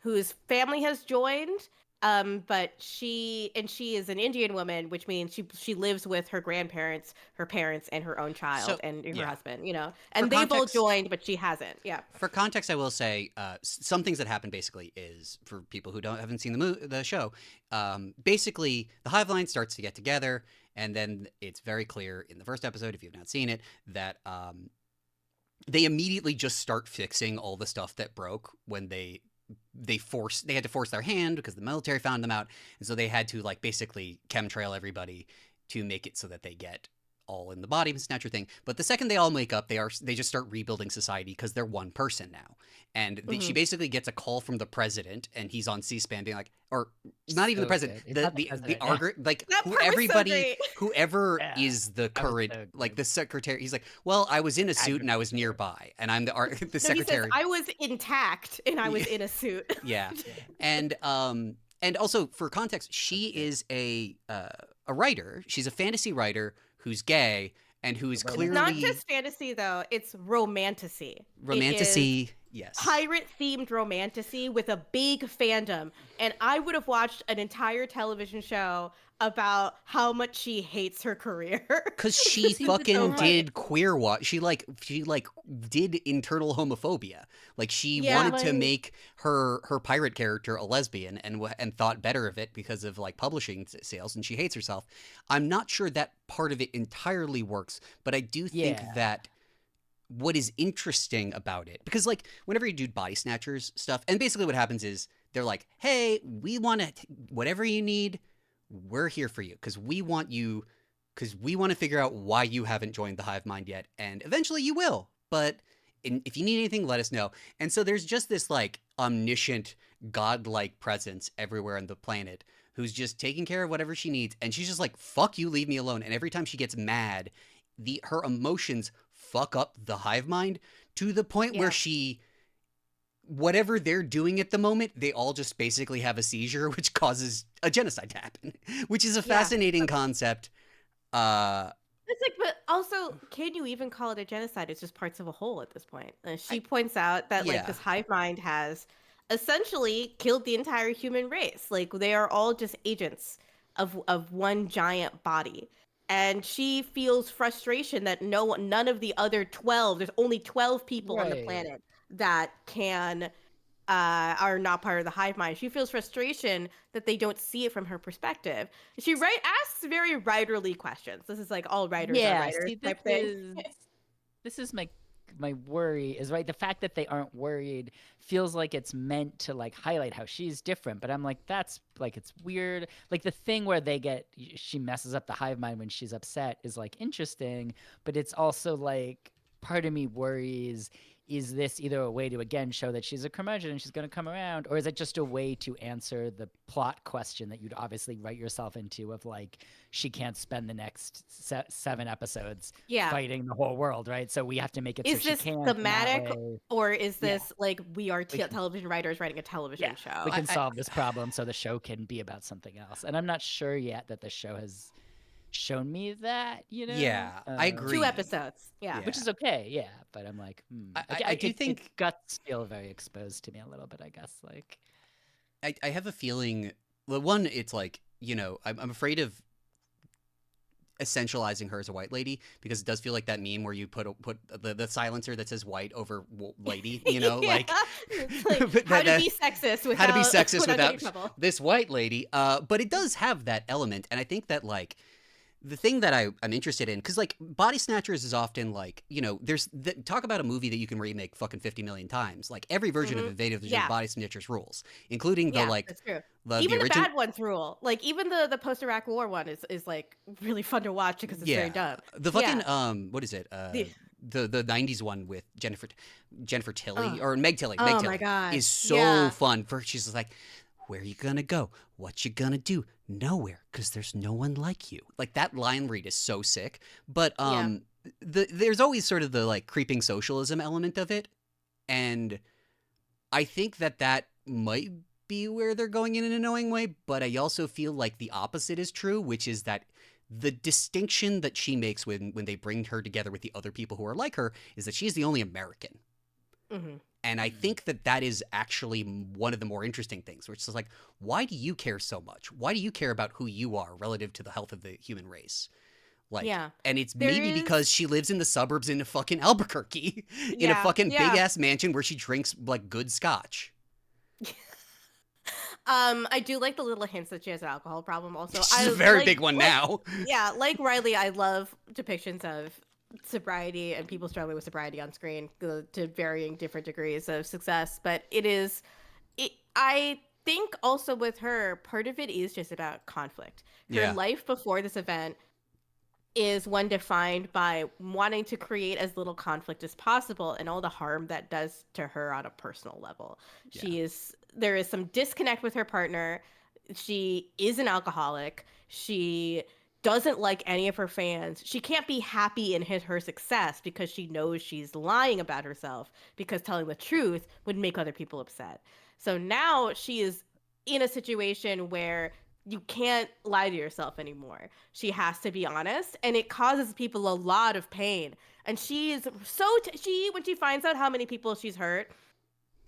whose family has joined, but she is an Indian woman, which means she lives with her grandparents, her parents, and her own child, and her husband. And they've all joined, but she hasn't. Yeah. For context, I will say some things that happen basically is, for people who haven't seen the show, basically the hive line starts to get together, and then it's very clear in the first episode, if you've not seen it, that they immediately just start fixing all the stuff that broke when they had to force their hand because the military found them out, and so they had to like basically chemtrail everybody to make it so that they get all in the body snatcher thing. But the second they all wake up, they just start rebuilding society because they're one person now. And she basically gets a call from the president, and he's on C-SPAN being like, or not even the president, the like whoever is the current like the secretary. He's like, well, I was in a suit and I was nearby, and I'm the secretary. He says, I was intact and I was in a suit. Yeah, and also for context, she is a writer. She's a fantasy writer who's gay and who is clearly not just fantasy though. It's romantasy. Romantasy, yes. Pirate-themed romantasy with a big fandom. And I would have watched an entire television show about how much she hates her career. Because she fucking did queer watch. She did internal homophobia. Like she wanted to make her pirate character a lesbian and thought better of it because of like publishing sales, and she hates herself. I'm not sure that part of it entirely works, but I do think that what is interesting about it, because like whenever you do body snatchers stuff, and basically what happens is they're like, hey, we want to whatever you need, we're here for you because we want to figure out why you haven't joined the hive mind yet, and eventually you will, but if you need anything, let us know. And so there's just this like omniscient godlike presence everywhere on the planet who's just taking care of whatever she needs, and she's just like, fuck you, leave me alone. And every time she gets mad, her emotions fuck up the hive mind to the point where she whatever they're doing at the moment, they all just basically have a seizure, which causes a genocide to happen, which is a fascinating concept. It's like, but also, can you even call it a genocide? It's just parts of a whole at this point. She points out that like this hive mind has essentially killed the entire human race. Like they are all just agents of one giant body. And she feels frustration that none of the other 12, there's only 12 people on the planet that can are not part of the hive mind. She feels frustration that they don't see it from her perspective. She asks very writerly questions. This is like all writers are writers type thing. This is my worry is the fact that they aren't worried feels like it's meant to like highlight how she's different, but I'm like, that's like, it's weird. Like the thing where she messes up the hive mind when she's upset is like interesting, but it's also like part of me worries, is this either a way to again show that she's a curmudgeon and she's going to come around, or is it just a way to answer the plot question that you'd obviously write yourself into of like, she can't spend the next 7 episodes fighting the whole world, right? So we have to make it so she can't. Is this thematic, or is this like we are television writers writing a television show? We can solve this problem so the show can be about something else. And I'm not sure yet that the show has shown me that, Yeah, I agree. 2 episodes, which is okay, but I'm like, I do think guts feel very exposed to me a little bit, I guess. Like, I have a feeling. Well, one, it's like, I'm afraid of essentializing her as a white lady, because it does feel like that meme where you put the silencer that says white over lady, like, like how to be sexist without this white lady. But it does have that element, and I think that like. The thing that I'm interested in, because like Body Snatchers is often like, there's talk about a movie that you can remake fucking 50 million times. Like every version of Invaders of the Body Snatchers rules, including the like that's true. Even the bad ones rule. Like even the post Iraq War one is like really fun to watch because it's very dumb. The fucking what is it? The 90s one with Jennifer Tilly or Meg Tilly. Meg Tilly my God. Is so fun. She's just like, where are you gonna go? What you gonna do? Nowhere, because there's no one like you. Like that line read is so sick. But there's always sort of the like creeping socialism element of it, and I think that might be where they're going in an annoying way. But I also feel like the opposite is true, which is that the distinction that she makes when they bring her together with the other people who are like her is that she's the only American. Mm-hmm. And I think that is actually one of the more interesting things, which is like, why do you care so much? Why do you care about who you are relative to the health of the human race? Like, and it's because she lives in the suburbs in fucking Albuquerque in a fucking big ass mansion where she drinks like good scotch. I do like the little hints that she has an alcohol problem also. She's a very big one now. Yeah, like Riley, I love depictions of sobriety and people struggling with sobriety on screen to varying different degrees of success. But I think also with her, part of it is just about conflict. Her life before this event is one defined by wanting to create as little conflict as possible and all the harm that does to her on a personal level. There is some disconnect with her partner. She is an alcoholic. She doesn't like any of her fans. She can't be happy in her success because she knows she's lying about herself, because telling the truth would make other people upset. So now she is in a situation where you can't lie to yourself anymore. She has to be honest, and it causes people a lot of pain. And she is when she finds out how many people she's hurt,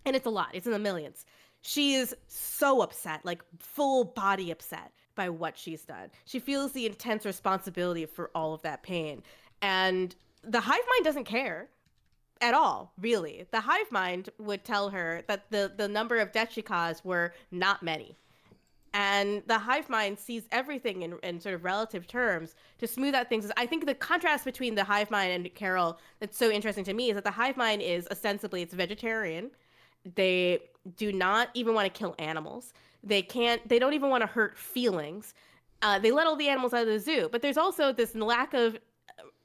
and it's a lot, it's in the millions, she is so upset, like full body upset by what she's done. She feels the intense responsibility for all of that pain. And the hive mind doesn't care at all, really. The hive mind would tell her that the number of deaths she caused were not many. And the hive mind sees everything in sort of relative terms to smooth out things. I think the contrast between the hive mind and Carol that's so interesting to me is that the hive mind is ostensibly, it's vegetarian. They do not even want to kill animals. They don't even want to hurt feelings. They let all the animals out of the zoo. But there's also this lack of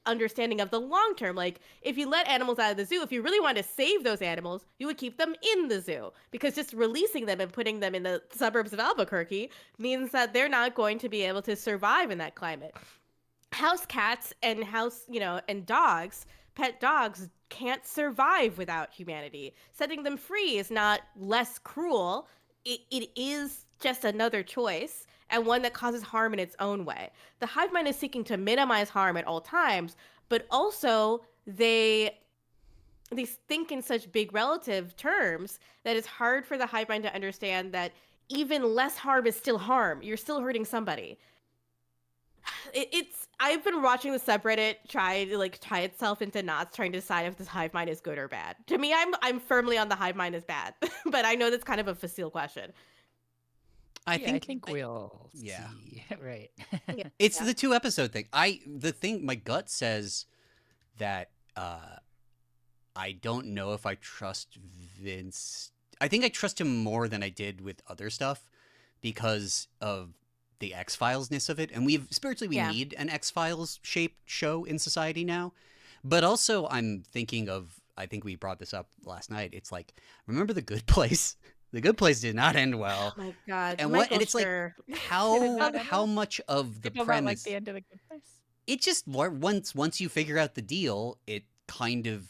understanding of the long term. Like, if you let animals out of the zoo, if you really wanted to save those animals, you would keep them in the zoo, because just releasing them and putting them in the suburbs of Albuquerque means that they're not going to be able to survive in that climate. House cats and and dogs, pet dogs, can't survive without humanity. Setting them free is not less cruel. It is just another choice, and one that causes harm in its own way. The hive mind is seeking to minimize harm at all times, but also they think in such big relative terms that it's hard for the hive mind to understand that even less harm is still harm. You're still hurting somebody. It's I've been watching the subreddit try to like tie itself into knots, trying to decide if this hive mind is good or bad. To me, I'm firmly on the hive mind is bad, but I know that's kind of a facile question. I I think think we'll yeah. see. Right. Yeah. it's Yeah. the 2 episode thing. My gut says that I don't know if I trust Vince. I think I trust him more than I did with other stuff because of the X-Files-ness of it. And we Yeah. need an X-Files shaped show in society now. But also I'm thinking of, I think we brought this up last night. It's like, remember The Good Place? The Good Place did not end well. Oh my God, And Michael it's like, Schur. how much of the People about like premise the end of The Good Place. it just once you figure out the deal, it kind of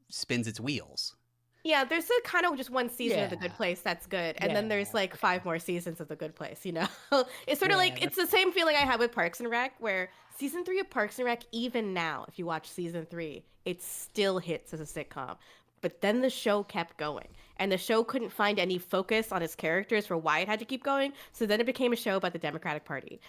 spins its wheels. Yeah, there's a kind of just one season of The Good Yeah. Place that's good, and then there's Yeah, like okay. 5 more seasons of The Good Place. You know, it's sort of Yeah, like it's the same feeling I had with Parks and Rec, where season 3 of Parks and Rec, even now, if you watch season 3, it still hits as a sitcom. But then the show kept going, and the show couldn't find any focus on its characters for why it had to keep going. So then it became a show about the Democratic Party,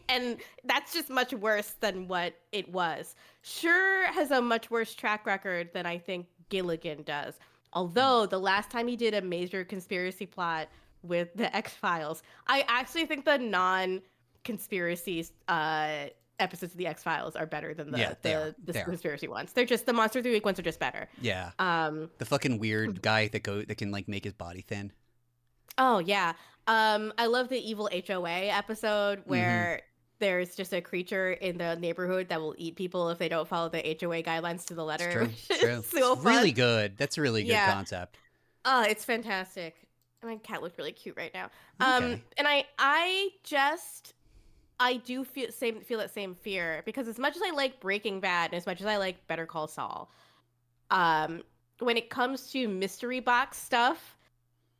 and that's just much worse than what it was. Sure has a much worse track record than I think Gilligan does. Although the last time he did a major conspiracy plot with the X-Files, I actually think the non-conspiracy episodes of the X-Files are better than Yeah, they are. the They are. conspiracy ones. They're just the Monster of the Week ones are just better. Yeah. Um, The fucking weird guy that can like make his body thin. oh yeah. I love the evil HOA episode where there's just a creature in the neighborhood that will eat people if they don't follow the HOA guidelines to the It's letter. true. Which True. is so It's really fun. good. That's a really good Yeah. concept. Oh, it's fantastic. My cat looked really cute right now. Okay. And I do feel that same fear because as much as I like Breaking Bad and as much as I like Better Call Saul, when it comes to mystery box stuff,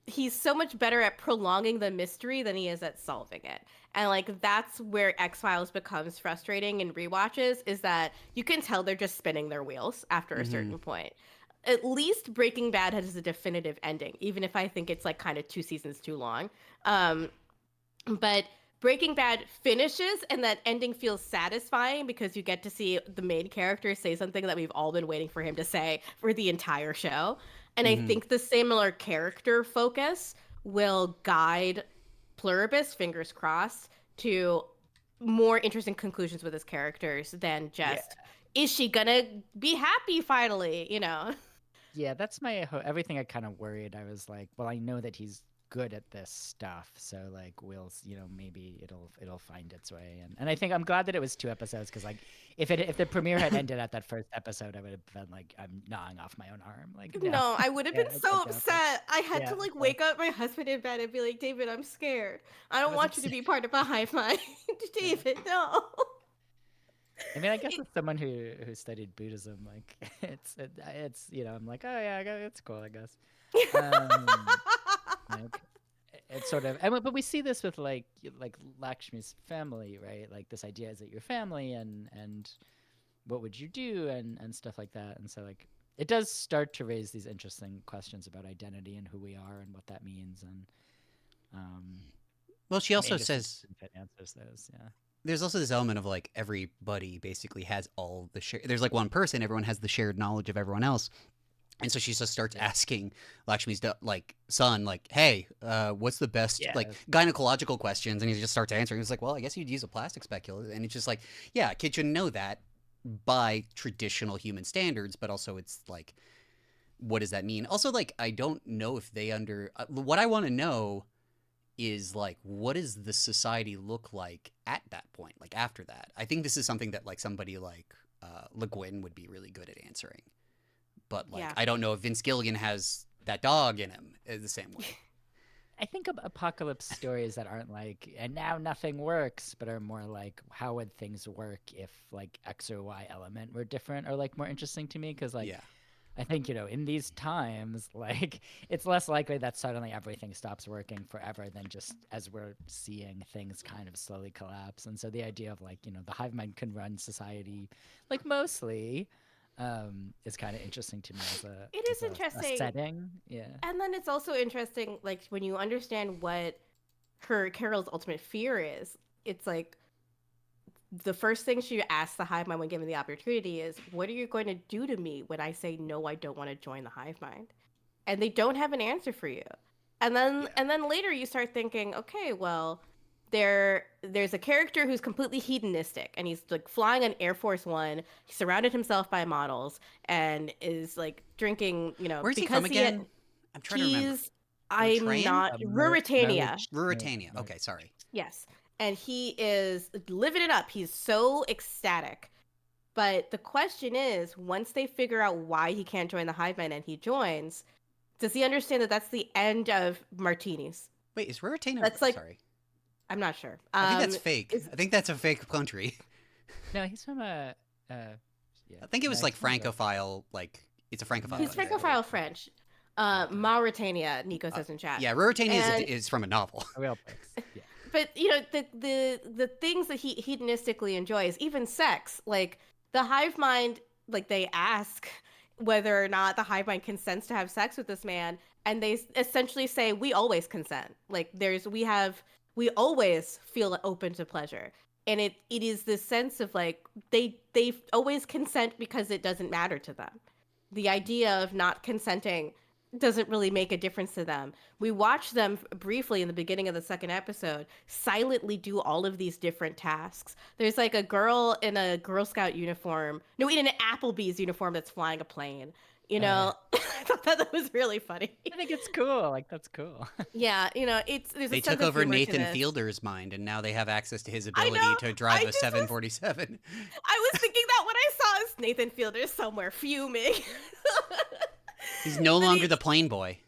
he's so much better at prolonging the mystery than he is at solving it. And like that's where X-Files becomes frustrating in rewatches is that you can tell they're just spinning their wheels after a certain point. At least Breaking Bad has a definitive ending, even if I think it's like kind of 2 seasons too long. But Breaking Bad finishes and that ending feels satisfying because you get to see the main character say something that we've all been waiting for him to say for the entire show. And I think the similar character focus will guide Pluribus, fingers crossed, to more interesting conclusions with his characters than just is she gonna be happy finally, you know? Yeah, that's my everything. I kind of worried. I was like, well, I know that he's good at this stuff, so like maybe it'll find its way. And I think I'm glad that it was 2 episodes because like if the premiere had ended at that first episode, I would have been like, I'm gnawing off my own arm. Like No, I would have Yeah, been it's so like, upset. I had to yeah, like so- wake up my husband in bed and be like, David, I'm scared. I don't was want you to be part of a hive mind. David, no. I mean, I guess as someone who studied Buddhism, like it's I'm like, oh yeah, it's cool, I guess. Like it's sort of, but we see this with like Lakshmi's family, right? Like this idea is that your family and what would you do and stuff like that. And so like it does start to raise these interesting questions about identity and who we are and what that means. And Well, she also Angus says answers those. Yeah. there's also this element of like everybody basically has all the there's like one person, everyone has the shared knowledge of everyone else. And so she just starts asking Lakshmi's like son, like, "Hey, what's the best like gynecological questions?" And he just starts answering. He's like, "Well, I guess you'd use a plastic speculum." And it's just like, yeah, a kid should know that by traditional human standards, but also it's like, what does that mean? Also, like, I don't know if they what I want to know is like, what does the society look like at that point, like after that? I think this is something that like somebody like Le Guin would be really good at answering. But like, I don't know if Vince Gilligan has that dog in him the same way. I think apocalypse stories that aren't like, and now nothing works, but are more like, how would things work if like X or Y element were different, or like more interesting to me. Because like, I think, in these times, like, it's less likely that suddenly everything stops working forever than just as we're seeing things kind of slowly collapse. And so the idea of, like, the hive mind can run society, like, mostly, is kind of interesting to me as It is a interesting. setting. Yeah. And then it's also interesting, like, when you understand what Carol's ultimate fear is, it's like the first thing she asks the hive mind when given the opportunity is, what are you going to do to me when I say no, I don't want to join the hive mind? And they don't have an answer for you. And then later you start thinking, okay, well, there's a character who's completely hedonistic, and he's like flying on Air Force One. He surrounded himself by models and is like drinking, Where's he because from again? I'm trying to remember. I'm Eritrean? not Ruritania. Ruritania. Okay, sorry. Yes. And he is living it up. He's so ecstatic. But the question is, once they figure out why he can't join the hive mind and he joins, does he understand that that's the end of martinis? Wait, is Ruritania? That's like, sorry. I'm not sure. I think that's fake. I think that's a fake country. No, he's from I think it was like Francophile, like it's a Francophile. He's Francophile French. Mauritania, Nico says in chat. Yeah, Ruritania is from a novel. A real place. Yeah. But the things that he hedonistically enjoys, even sex, like the hive mind, like they ask whether or not the hive mind consents to have sex with this man, and they essentially say, we always consent. Like we always feel open to pleasure. And it is this sense of like they always consent because it doesn't matter to them. The idea of not consenting doesn't really make a difference to them. We watch them briefly in the beginning of the second episode silently do all of these different tasks. There's like a girl in a Girl Scout uniform, no, in an Applebee's uniform that's flying a plane. I thought that was really funny. I think it's cool. Like, that's cool. Yeah, they took over Nathan Fielder's mind, and now they have access to his ability to drive a 747. I was thinking that when I saw Nathan Fielder somewhere fuming. He's no longer the plane boy.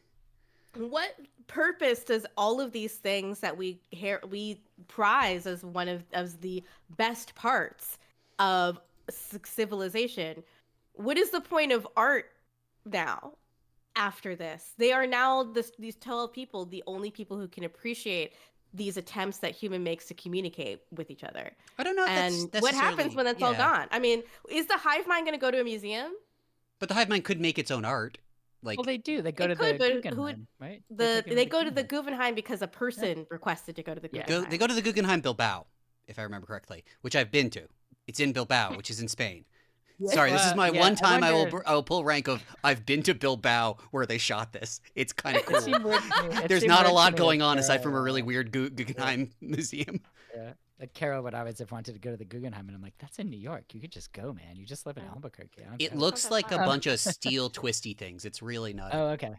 What purpose does all of these things that we prize as one of the best parts of civilization? What is the point of art now? After this, they are now these 12 people, the only people who can appreciate these attempts that human makes to communicate with each other. I don't know. And what happens when that's all gone? I mean, is the hive mind going to go to a museum? But the hive mind could make its own art. Like, well, they do. They go to the Guggenheim, right? They go to the Guggenheim because a person requested to go to the Guggenheim. They go to the Guggenheim Bilbao, if I remember correctly, which I've been to. It's in Bilbao, which is in Spain. Sorry, this is my one time I will pull rank of I've been to Bilbao where they shot this. It's kind of cool. There's not a lot going on aside from a really weird Guggenheim museum. Yeah. Carol would always have wanted to go to the Guggenheim, and I'm like, that's in New York. You could just go, man. You just live in Albuquerque. It looks like a bunch of steel twisty things. It's really not. Oh, okay.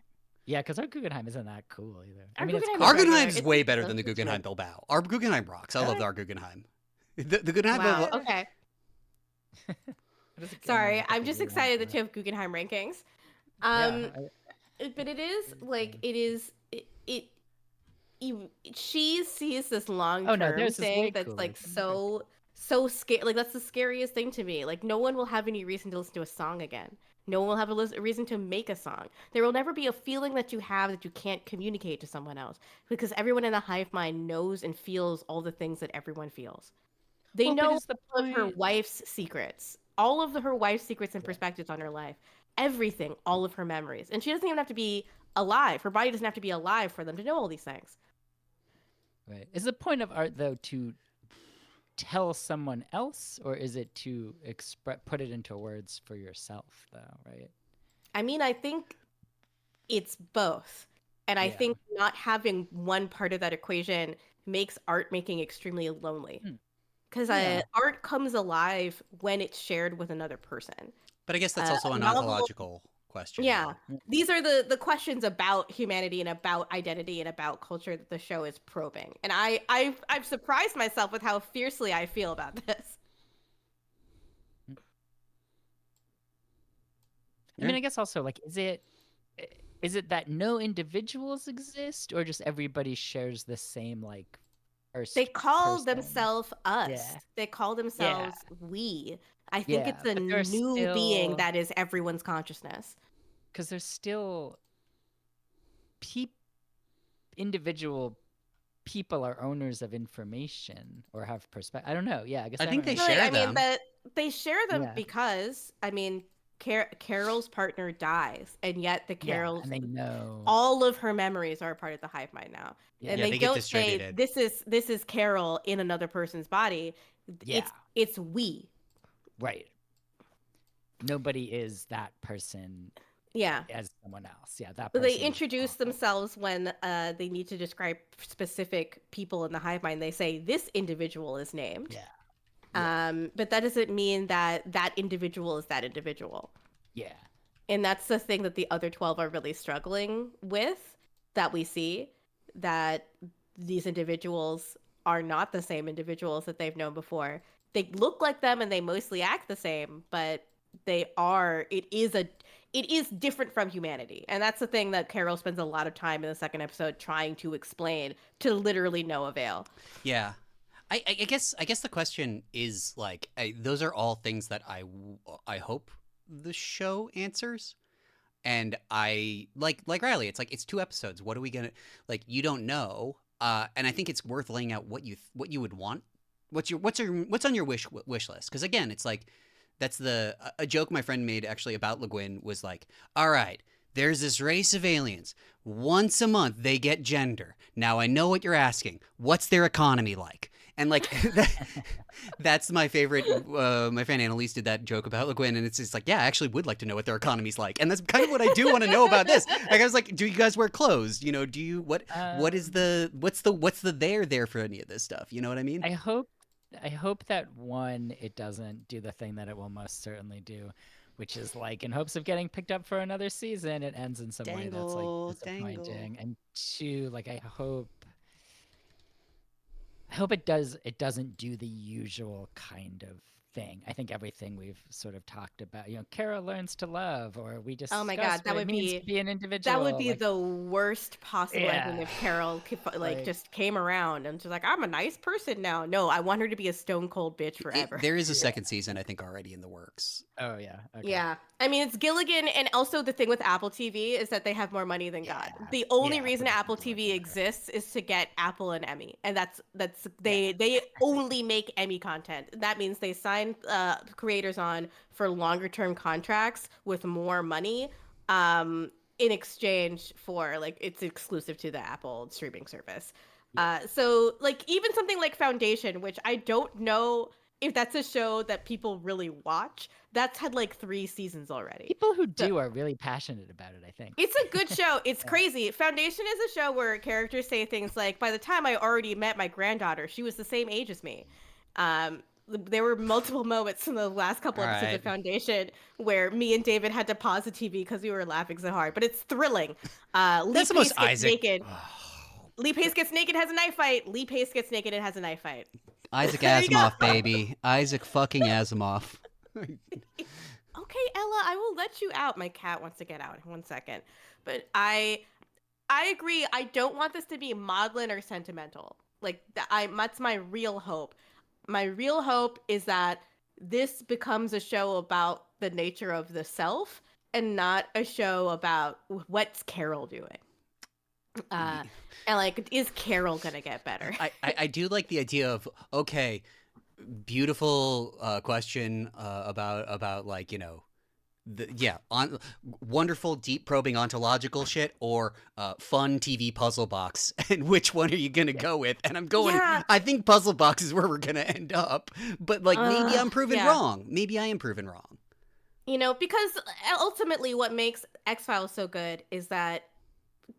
Yeah, because our Guggenheim isn't that cool either. Our Guggenheim is way better than the Guggenheim Bilbao. Our Guggenheim rocks. I love our Guggenheim. The Guggenheim Bilbao. Okay. Sorry, I'm just excited that you have Guggenheim rankings. But it is like she sees this long-term thing that's like so scary. Like that's the scariest thing to me. Like no one will have any reason to listen to a song again. No one will have a reason to make a song. There will never be a feeling that you have that you can't communicate to someone else because everyone in the hive mind knows and feels all the things that everyone feels. They know all of her wife's secrets. All of her wife's secrets and perspectives on her life. Everything, all of her memories. And she doesn't even have to be alive. Her body doesn't have to be alive for them to know all these things. Right. Is the point of art, though, to tell someone else, or is it to put it into words for yourself, though, right? I mean, I think it's both. And I think not having one part of that equation makes art making extremely lonely. Because art comes alive when it's shared with another person. But I guess that's also an ontological question. Yeah. These are the questions about humanity and about identity and about culture that the show is probing. And I've surprised myself with how fiercely I feel about this. I mean, I guess also, like, is it that no individuals exist, or just everybody shares the same, like, they call themselves us. Yeah. They call themselves we. I think it's a new being that is everyone's consciousness. because there's still individual people are owners of information or have perspective. I don't know. Yeah, I guess I think they No, share I mean them. that they share them Yeah. because Carol's partner dies, and yet the Yeah, Carol's and they know. all of her memories are a part of the hive mind now, Yeah. and Yeah, they they get don't say distributed. this is Carol in another person's body. Yeah. It's we. Right. Nobody is that person Yeah. as someone else. Yeah, that But person. they is introduce awful. themselves when they need to describe specific people in the hive mind. They say this individual is named. Yeah. But that doesn't mean that that individual is that individual. Yeah. And that's the thing that the other 12 are really struggling with, that we see, that these individuals are not the same individuals that they've known before. They look like them and they mostly act the same, but it is different from humanity. And that's the thing that Carol spends a lot of time in the second episode trying to explain, to literally no avail. Yeah. I guess the question is like, those are all things that I hope the show answers. And I like Riley, it's like, it's 2 episodes. What are we gonna, like, you don't know. And I think it's worth laying out what you would want. What's on your wish list? Because again, it's like, that's a joke my friend made actually about Le Guin was like, all right, there's this race of aliens. Once a month, they get gender. Now I know what you're asking. What's their economy like? And like, that's my favorite. My friend Annalise did that joke about Le Guin, and it's just like, yeah, I actually would like to know what their economy's like, and that's kind of what I do want to know about this. Like, I was like, do you guys wear clothes? You know, do you what's the there for any of this stuff? You know what I mean? I hope that one, it doesn't do the thing that it will most certainly do, which is like, in hopes of getting picked up for another season, it ends in some way that's like disappointing. And 2, like, I hope it doesn't do the usual kind of thing. I think everything we've sort of talked about, Carol learns to love, or we just Oh my God, that would means be to be an individual. that would be like, the worst possible ending if Carol Like- just came around and she's like, I'm a nice person now. No, I want her to be a stone cold bitch forever. There is a second season, I think, already in the works. Oh yeah. Okay. Yeah. I mean, it's Gilligan, and also the thing with Apple TV is that they have more money than God. The only reason Apple TV exists is to get Apple an Emmy, and that's they only make Emmy content. That means they sign creators on for longer term contracts with more money, in exchange for, like, it's exclusive to the Apple streaming service. So like, even something like Foundation, which I don't know if that's a show that people really watch, that's had like 3 seasons already. People who do are really passionate about it, I think. It's a good show. It's crazy. Foundation is a show where characters say things like, by the time I already met my granddaughter, she was the same age as me. There were multiple moments in the last couple episodes of Foundation where me and David had to pause the TV because we were laughing so hard. But it's thrilling. That's the most Isaac. Naked. Lee Pace gets naked, has a knife fight. Lee Pace gets naked and has a knife fight. Isaac Asimov, baby. Isaac fucking Asimov. Okay, Ella, I will let you out. My cat wants to get out in 1 second. But I agree. I don't want this to be maudlin or sentimental. Like, that's my real hope. My real hope is that this becomes a show about the nature of the self and not a show about what's Carol doing. And like, is Carol gonna get better? I do like the idea of, okay, beautiful question about like, wonderful deep probing ontological shit, or fun TV puzzle box, and which one are you gonna go with? And I'm going, I think puzzle box is where we're gonna end up, but like, maybe I'm proven wrong. Maybe I am proven wrong. Because ultimately what makes X-Files so good is that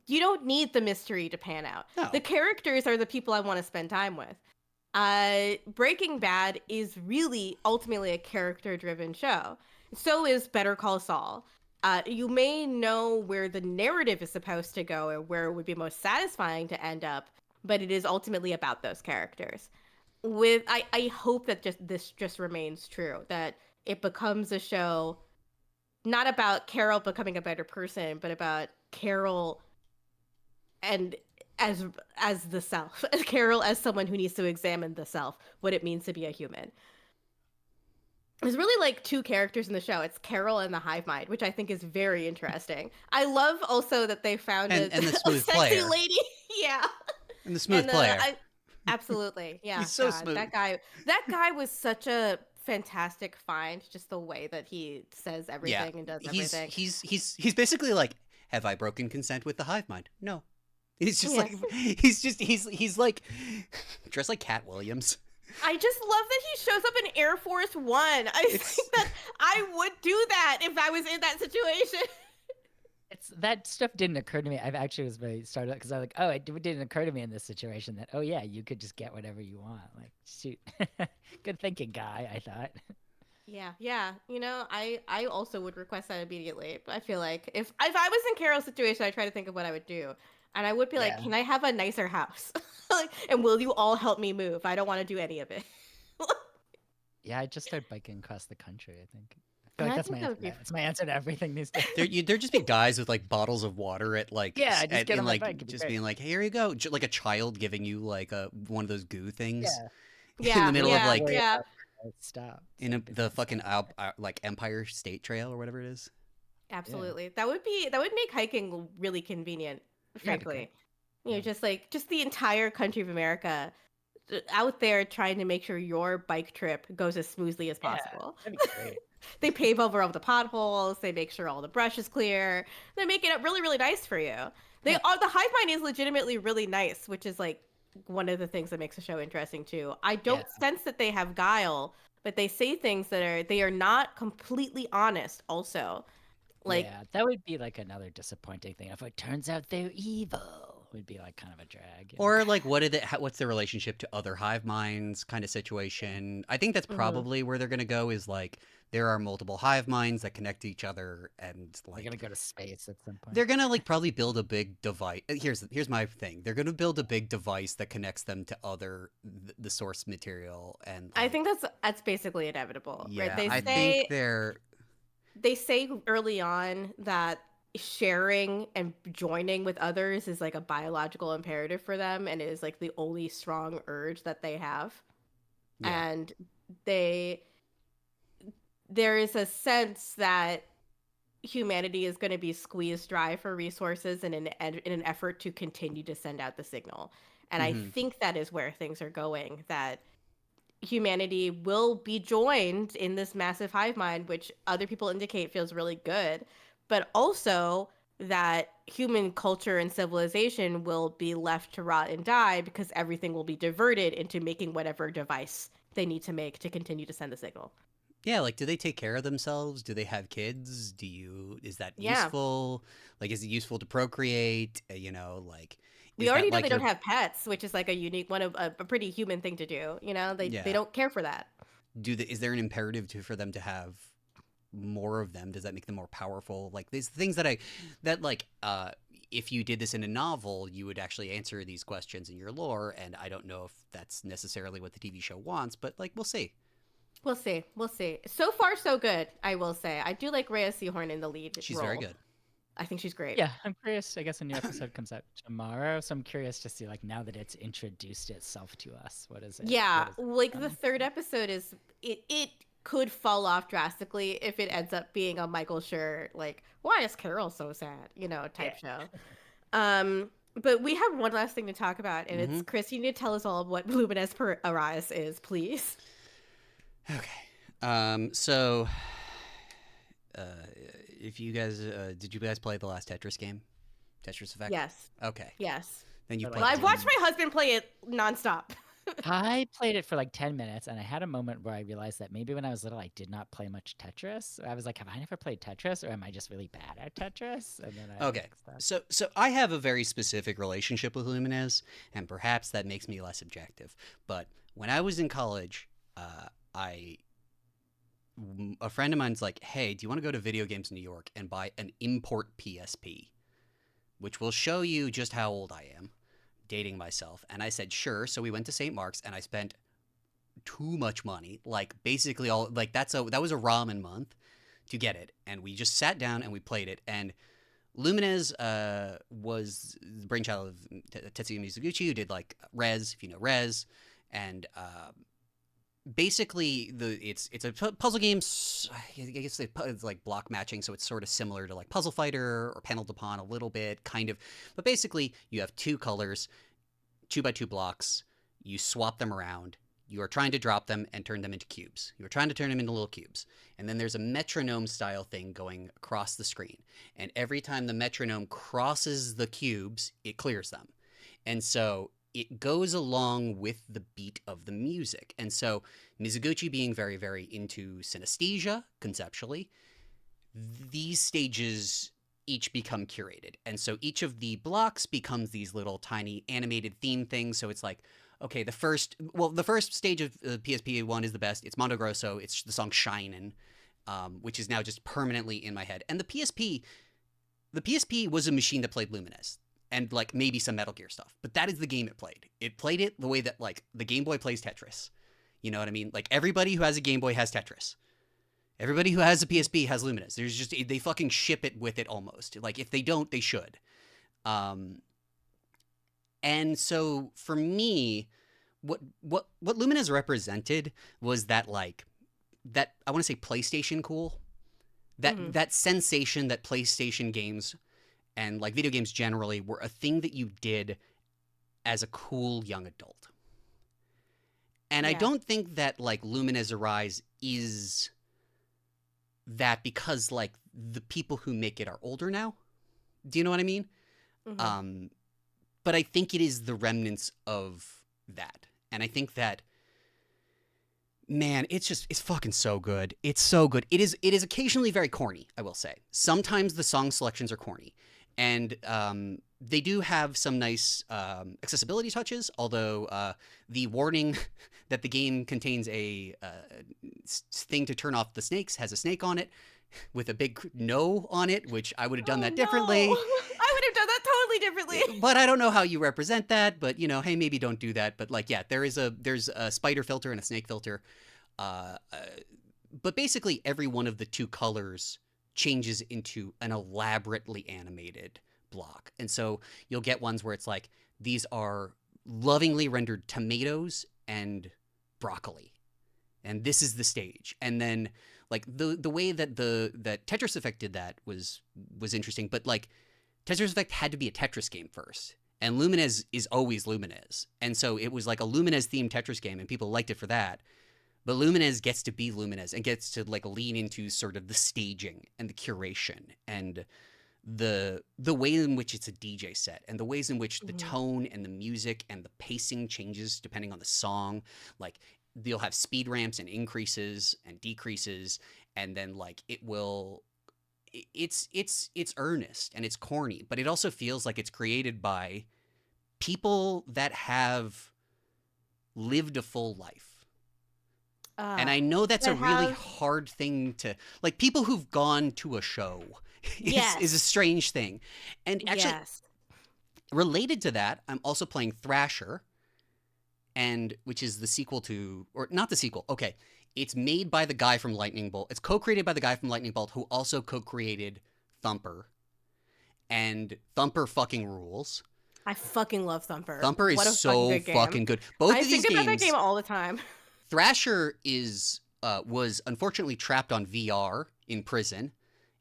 you don't need the mystery to pan out. No. The characters are the people I want to spend time with. Breaking Bad is really ultimately a character-driven show. So is Better Call Saul. You may know where the narrative is supposed to go or where it would be most satisfying to end up, but it is ultimately about those characters. I hope that this just remains true, that it becomes a show not about Carol becoming a better person, but about Carol and as the self, Carol as someone who needs to examine the self, what it means to be a human. there's really like two characters in the show. It's Carol and the Hive Mind, which I think is very interesting. I love also that they found And the a smooth sexy player. lady. Yeah. And the smooth And player. absolutely. Yeah, He's so God. smooth. That guy was such a fantastic find, just the way that he says Yeah. everything and does He's everything. he's basically like, have I broken consent with the hive mind? No. He's just Yes. like he's like dressed like Cat Williams. I just love that he shows up in Air Force One. I It's think that I would do that if I was in that situation. It's that stuff didn't occur to me. I've actually was very started because I was like, oh, it didn't occur to me in this situation that, oh yeah, you could just get whatever you want. Like, shoot, good thinking, guy. I thought. Yeah. You know, I also would request that immediately. I feel like if I was in Carol's situation, I try to think of what I would do, and I would be like, Yeah. "Can I have a nicer house? Like, and will you all help me move? I don't want to do any of it." Yeah, I just started biking across the country. I think. I And feel like I that's think my that answer. would be That's my answer to everything these days. there'd just be guys with like bottles of water at like Yeah, just get and on my like bike. It'd be just great. being like, here you go, like a child giving you like a one of those goo things Yeah. in the middle of yeah, like yeah. Stop. the fucking like Empire State Trail or whatever it is. Absolutely. That would make hiking really convenient, Yeah, it'd be great. frankly. You know, Yeah. just the entire country of America out there trying to make sure your bike trip goes as smoothly as Yeah, possible. that'd be great. They pave over all the potholes, they make sure all the brush is clear. They make it really really nice for you. They Yeah. are the hive mind is legitimately really nice, which is like one of the things that makes the show interesting too. I don't sense that they have guile, but they say things that they are not completely honest also. Like Yeah, that would be like another disappointing thing. If it turns out they're evil, would be like kind of a drag. You know? Or like, what's the relationship to other hive minds kind of situation? I think that's mhm. probably where they're gonna go. Is like there are multiple hive minds that connect to each other, and They're like gonna go to space at some point. they're gonna like probably build a big device. Here's my thing. They're gonna build a big device that connects them to the source material, and I like, think that's basically inevitable, right? yeah, I think they're They say early on that sharing and joining with others is like a biological imperative for them and is like the only strong urge that they have. yeah. And they there is a sense that humanity is going to be squeezed dry for resources in an effort to continue to send out the signal. And I Hmm. think that is where things are going, that humanity will be joined in this massive hive mind, which other people indicate feels really good, but also that human culture and civilization will be left to rot and die because everything will be diverted into making whatever device they need to make to continue to send the signal. Yeah, like, do they take care of themselves? Do they have kids? Is that Yeah. useful? Like, is it useful to procreate? Like, We is that already know they like don't your, have pets, which is like a unique one of a pretty human thing to do. You know, they yeah. don't care for that. Is there an imperative for them to have more of them? Does that make them more powerful? Like, these things if you did this in a novel, you would actually answer these questions in your lore, and I don't know if that's necessarily what the TV show wants, but like, we'll see. We'll see. We'll see. So far, so good, I will say. I do like Rhea Seahorn in the lead She's role. very good. I think she's great. Yeah, I'm curious. I guess a new episode comes out tomorrow, so I'm curious to see like now that it's introduced itself to us, what is it? Yeah, What is it like the becoming? third episode is it could fall off drastically if it ends up being a Michael Schur like why is Carol so sad, type show. But we have one last thing to talk about, and it's Hmm. Chris. You need to tell us all what Lumines Arise is, please. Okay. So, uh, if you guys, did you guys play the last Tetris game? Tetris Effect? Yes, Okay. yes. Then you Or, played Well, like, the I've one. watched my husband play it nonstop. I played it for like 10 minutes and I had a moment where I realized that maybe when I was little I did not play much Tetris. I was like, have I never played Tetris or am I just really bad at Tetris? And then I Okay. stopped. So I have a very specific relationship with Lumines, and perhaps that makes me less objective. But when I was in college, I a friend of mine's like, "Hey, do you want to go to Video Games New York and buy an import PSP, which will show you just how old I am?" Dating myself, and I said sure. So we went to St. Mark's, and I spent too much money, like basically all like that was a ramen month to get it, and we just sat down and we played it. And Lumines was the brainchild of Tetsuya Mizuguchi, who did like Rez, if you know Rez, and basically it's a puzzle game. I guess it's like block matching, so it's sort of similar to like Puzzle Fighter or Panel Upon a little bit, kind of. But basically, you have two colors, 2x2 blocks. You swap them around. You are trying to drop them and turn them into cubes. You are trying to turn them into little cubes. And then there's a metronome style thing going across the screen. And every time the metronome crosses the cubes, it clears them. And so it goes along with the beat of the music. And so Mizuguchi being very, very into synesthesia conceptually, these stages each become curated. And so each of the blocks becomes these little tiny animated theme things. So it's like, okay, the first stage of PSP 1 is the best. It's Mondo Grosso. It's the song Shinin', which is now just permanently in my head. And the PSP was a machine that played Lumines and like maybe some Metal Gear stuff. But that is the game it played. It played it the way that like the Game Boy plays Tetris. You know what I mean? Like everybody who has a Game Boy has Tetris. Everybody who has a PSP has Lumines. There's just they fucking ship it with it almost. Like if they don't, they should. And so for me, what Lumines represented was that like that I want to say PlayStation cool. That sensation that PlayStation games and like video games generally were a thing that you did as a cool young adult. And I don't think that like Lumines Arise is that because like the people who make it are older now. Do you know what I mean? But I think it is the remnants of that. And I think that, man, it's fucking so good. It's so good. It is occasionally very corny, I will say. Sometimes the song selections are corny. And they do have some nice accessibility touches, although the warning that the game contains a thing to turn off the snakes has a snake on it with a big no on it, which I would have done that differently. I would have done that totally differently. But I don't know how you represent that, but you know, hey, maybe don't do that. But like, yeah, there's a spider filter and a snake filter. But basically every one of the two colors changes into an elaborately animated block. And so you'll get ones where it's like, these are lovingly rendered tomatoes and broccoli. And this is the stage. And then like the way that that Tetris Effect did that was interesting, but like Tetris Effect had to be a Tetris game first. And Lumines is always Lumines. And so it was like a Lumines themed Tetris game and people liked it for that. But Lumines gets to be Lumines and gets to like lean into sort of the staging and the curation and the way in which it's a DJ set and the ways in which the tone and the music and the pacing changes depending on the song. Like you'll have speed ramps and increases and decreases, and then like it's earnest and it's corny, but it also feels like it's created by people that have lived a full life. And I know that's a really hard thing to like. People who've gone to a show is a strange thing. And actually, related to that, I'm also playing Thrasher, and which is the sequel to, or not the sequel. Okay, it's made by the guy from Lightning Bolt. It's co-created by the guy from Lightning Bolt, who also co-created Thumper. And Thumper fucking rules. I fucking love Thumper. Thumper is so fucking good. Both of these games. I think about that game all the time. Thrasher was unfortunately trapped on VR in prison.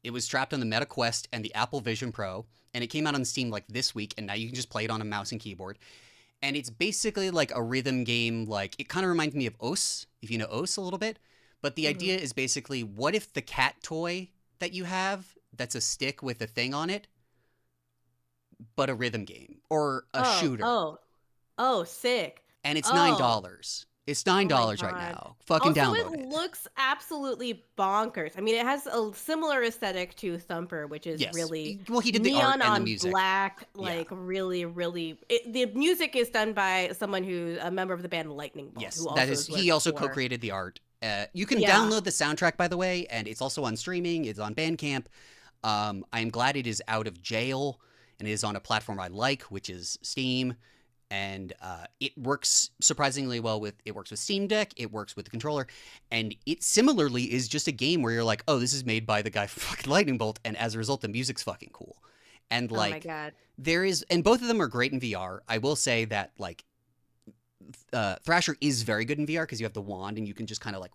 It was trapped on the Meta Quest and the Apple Vision Pro, and it came out on Steam like this week, and now you can just play it on a mouse and keyboard. And it's basically like a rhythm game. Like it kind of reminds me of Os, if you know Os a little bit. But the idea is basically, what if the cat toy that you have, that's a stick with a thing on it, but a rhythm game or a shooter? Oh, sick! And it's $9. It's $9 right now. Fucking download it. It looks absolutely bonkers. I mean, it has a similar aesthetic to Thumper, which is really he did the neon art and on the music. black, like really. The music is done by someone who's a member of the band Lightning Bolt. Yes, who that is. He also co-created the art. You can download the soundtrack, by the way, and it's also on streaming. It's on Bandcamp. I am glad it is out of jail and it is on a platform I like, which is Steam. And it works surprisingly well it works with Steam Deck, it works with the controller, and it similarly is just a game where you're like, oh, this is made by the guy from fucking Lightning Bolt, and as a result, the music's fucking cool. And like, oh my God. there is, and both of them are great in VR. I will say that like, Thrasher is very good in VR because you have the wand and you can just kind of like,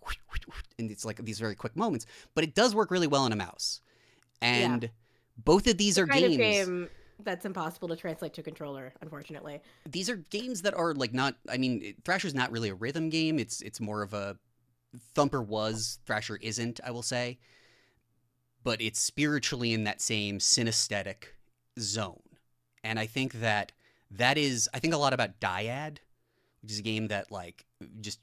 and it's like these very quick moments. But it does work really well on a mouse. And both of these The are kind of games. game that's impossible to translate to controller, unfortunately. These are games that are like not. I mean, Thrasher's not really a rhythm game. It's more of a Thumper was. Thrasher isn't. I will say, but it's spiritually in that same synesthetic zone. And I think that is. I think a lot about Dyad, which is a game that like just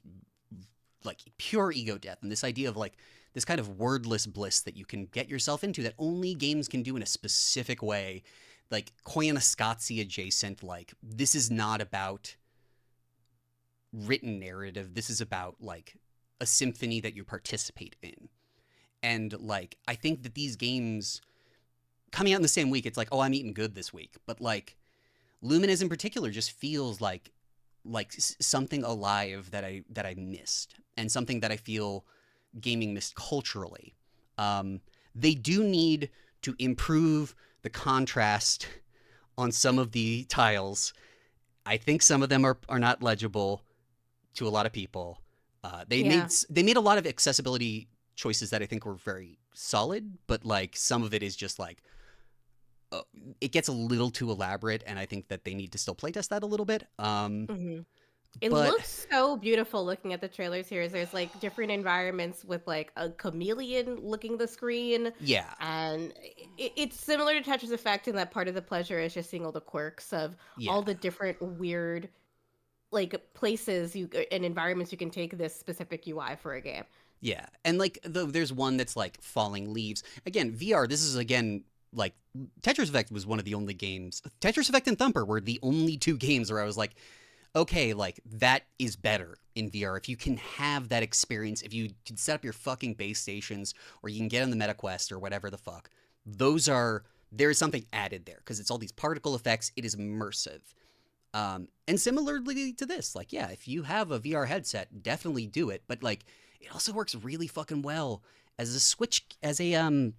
like pure ego death and this idea of like this kind of wordless bliss that you can get yourself into that only games can do in a specific way, like Koyaanisqatsi adjacent. Like this is not about written narrative. This is about like a symphony that you participate in. And like I think that these games coming out in the same week, it's like, oh, I'm eating good this week. But like Lumines in particular just feels like something alive that I missed and something that I feel gaming missed culturally. They do need to improve the contrast on some of the tiles. I think some of them are not legible to a lot of people. They made a lot of accessibility choices that I think were very solid, but like some of it is just like it gets a little too elaborate, and I think that they need to still playtest that a little bit. It looks so beautiful looking at the trailers here. There's like different environments with like a chameleon looking the screen. Yeah. And it's similar to Tetris Effect in that part of the pleasure is just seeing all the quirks of all the different weird like places and environments you can take this specific UI for a game. Yeah. And like there's one that's like falling leaves. Again, VR, this is again like Tetris Effect was one of the only games. Tetris Effect and Thumper were the only two games where I was like, okay, like that is better in VR. If you can have that experience, if you can set up your fucking base stations or you can get on the MetaQuest or whatever the fuck, there is something added there because it's all these particle effects. It is immersive. And similarly to this, like, yeah, if you have a VR headset, definitely do it. But like, it also works really fucking well as a Switch, as a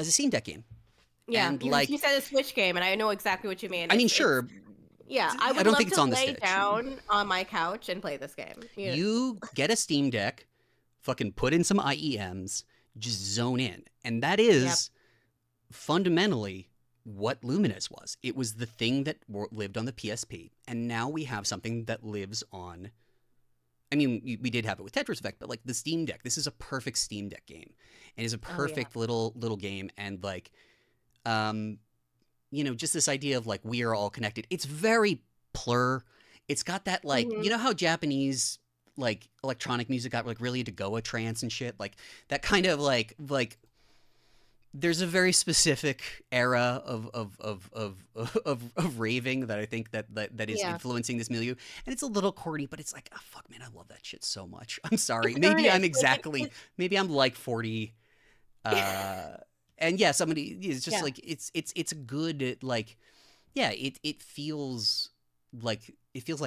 Steam Deck game. Yeah, and you said a Switch game, and I know exactly what you mean. I mean, sure. Yeah, I would love to lay down on my couch and play this game. You get a Steam Deck, fucking put in some IEMs, just zone in. And that is fundamentally what Lumines was. It was the thing that lived on the PSP. And now we have something that lives on... I mean, we did have it with Tetris Effect, but like the Steam Deck, this is a perfect Steam Deck game. And it's a perfect little game. And like... you know, just this idea of like we are all connected. It's very Plur. It's got that like you know how Japanese like electronic music got like really into Goa trance and shit, like that kind of like there's a very specific era of raving that I think that is influencing this milieu, and it's a little corny, but it's like, oh fuck man, I love that shit so much. I'm sorry, maybe I'm like 40. And yeah, somebody is just like it's a good like, yeah, it feels like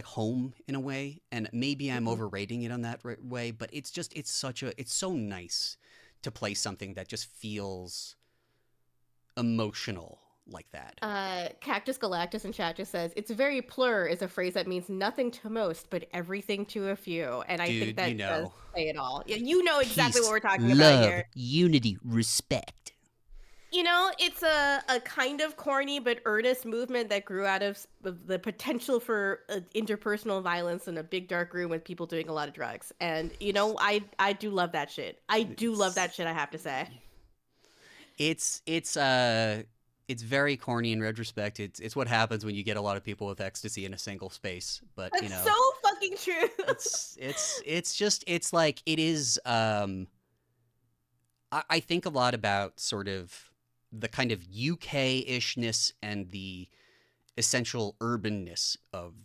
home in a way, and maybe I'm overrating it on that way, but it's so nice to play something that just feels emotional like that. Cactus Galactus in chat just says it's very Plur is a phrase that means nothing to most but everything to a few, and I think that does say it all. You know exactly what we're talking about here. Unity, respect. You know, it's a kind of corny but earnest movement that grew out of the potential for interpersonal violence in a big dark room with people doing a lot of drugs. And, you know, I do love that shit. I have to say. It's very corny in retrospect. It's what happens when you get a lot of people with ecstasy in a single space. But, That's you know. so fucking true. it's like, it is, I think a lot about sort of the kind of UK-ishness and the essential urbanness of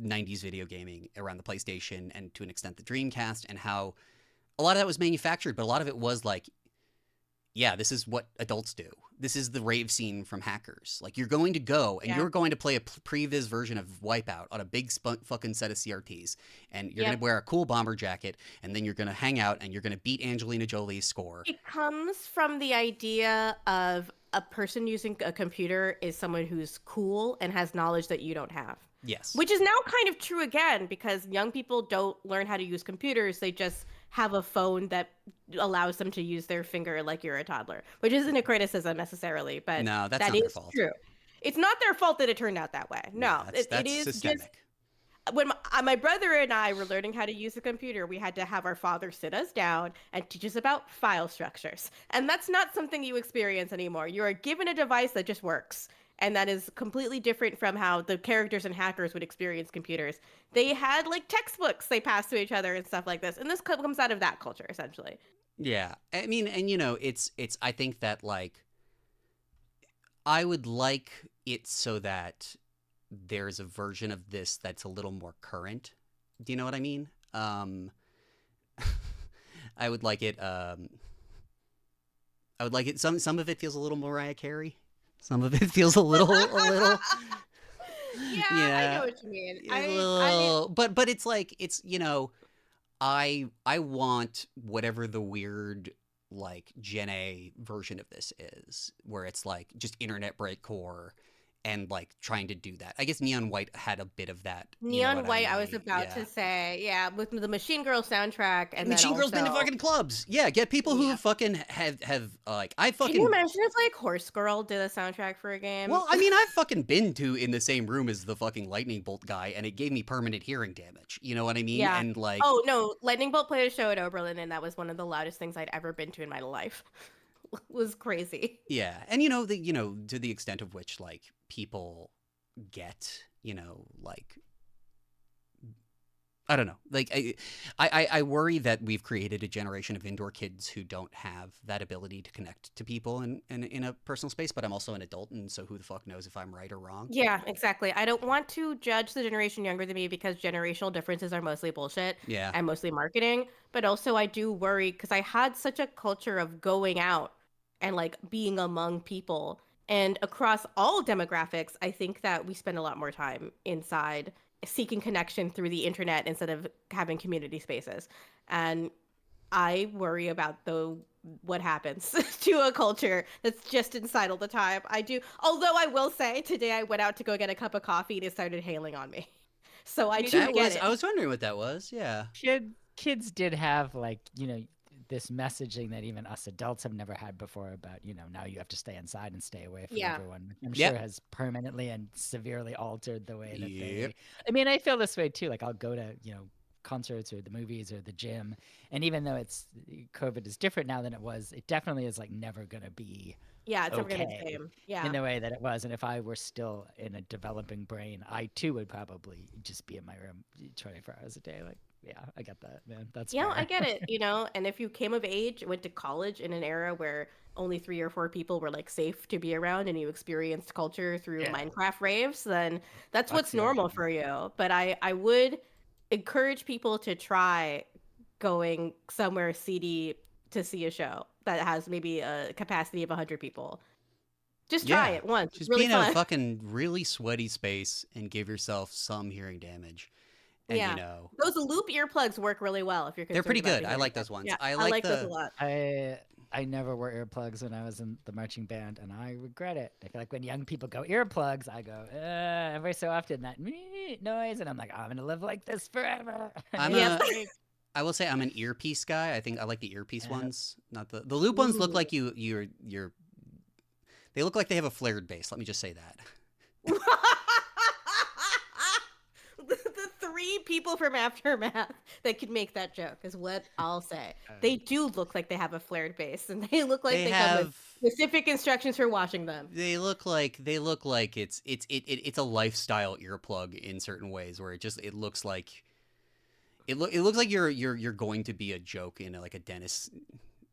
90s video gaming around the PlayStation and to an extent the Dreamcast, and how a lot of that was manufactured, but a lot of it was like, yeah, this is what adults do. This is the rave scene from Hackers. Like, you're going to go and you're going to play a previs version of Wipeout on a big fucking set of CRTs, and you're going to wear a cool bomber jacket, and then you're going to hang out and you're going to beat Angelina Jolie's score. It comes from the idea of a person using a computer is someone who's cool and has knowledge that you don't have. Yes. Which is now kind of true again because young people don't learn how to use computers. They just have a phone that allows them to use their finger like you're a toddler, which isn't a criticism necessarily, but No, that's that not their is fault. true. It's not their fault that it turned out that way. No, Yeah, it that's is systemic. just when my brother and I were learning how to use a computer, we had to have our father sit us down and teach us about file structures. And that's not something you experience anymore. You are given a device that just works. And that is completely different from how the characters and hackers would experience computers. They had like textbooks they passed to each other and stuff like this. And this comes out of that culture, essentially. Yeah. I mean, and it's I think that like I would like it so that there's a version of this that's a little more current. Do you know what I mean? I would like it I would like it some of it feels a little Mariah Carey. Some of it feels a little Yeah, I know what you mean. but it's like it's I want whatever the weird like Gen A version of this is, where it's like just internet breakcore and like trying to do that. I guess Neon White had a bit of that. Neon White, I was about to say, yeah, with the Machine Girl soundtrack, and Machine then Girl's been to also, fucking clubs. Yeah, get people who fucking have like I fucking. Can you imagine if like Horse Girl did a soundtrack for a game? Well, I mean, I've fucking been to in the same room as the fucking lightning bolt guy, and it gave me permanent hearing damage. You know what I mean? Yeah. And like, oh no, Lightning Bolt played a show at Oberlin, and that was one of the loudest things I'd ever been to in my life. It was crazy. yeah, and to the extent of which like people get, like I don't know. Like I worry that we've created a generation of indoor kids who don't have that ability to connect to people in a personal space, but I'm also an adult, and so who the fuck knows if I'm right or wrong? Yeah, exactly. I don't want to judge the generation younger than me because generational differences are mostly bullshit Yeah. and mostly marketing. But also I do worry because I had such a culture of going out and like being among people. And across all demographics, I think that we spend a lot more time inside seeking connection through the internet instead of having community spaces. And I worry about what happens to a culture that's just inside all the time. I do. Although I will say today I went out to go get a cup of coffee and it started hailing on me. So I do get it. I was wondering what that was. Yeah. Kids did have like, this messaging that even us adults have never had before about, now you have to stay inside and stay away from everyone, which I'm sure has permanently and severely altered the way that they. I mean, I feel this way too. Like I'll go to, concerts or the movies or the gym, and even though COVID is different now than it was, it definitely is like never gonna be it's never gonna be the same. Yeah. In the way that it was. And if I were still in a developing brain, I too would probably just be in my room 24 hours a day. Like, yeah, I get that, man. That's fair. I get it, and if you came of age, went to college in an era where only 3 or 4 people were like safe to be around and you experienced culture through Minecraft raves, then that's what's normal for you. But I would encourage people to try going somewhere seedy to see a show that has maybe a capacity of 100 people. Just try it once. Just really be in fun. a fucking really sweaty space and give yourself some hearing damage. And, those loop earplugs work really well if you're concerned. They're pretty about good. I like those ones. Yeah, I like those a lot. I never wore earplugs when I was in the marching band, and I regret it. I feel like when young people go earplugs, I go every so often that noise, and I'm like, I'm gonna live like this forever. I will say I'm an earpiece guy. I think I like the earpiece ones, not the loop ones. Look like you're. They look like they have a flared bass. Let me just say that. The 3 people from Aftermath that could make that joke is what I'll say. They do look like they have a flared bass, and they look like they come with specific instructions for washing them. They look like it's a lifestyle earplug in certain ways, where it looks like it looks like you're going to be a joke in like a Dennis.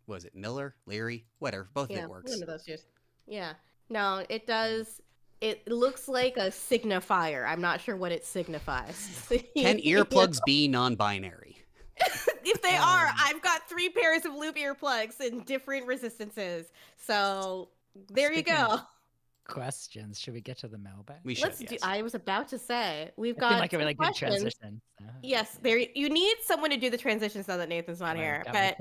Was it Miller, Leary, whatever? Both of it works. One of those just. Yeah. No, it does. It looks like a signifier. I'm not sure what it signifies. Can earplugs be non-binary? If they are, I've got 3 pairs of loop earplugs in different resistances. So there you go. Questions. Should we get to the mailbag? We should. Yes. I was about to say we've got like a really good transition. Yes, there. You need someone to do the transitions now that Nathan's not here. But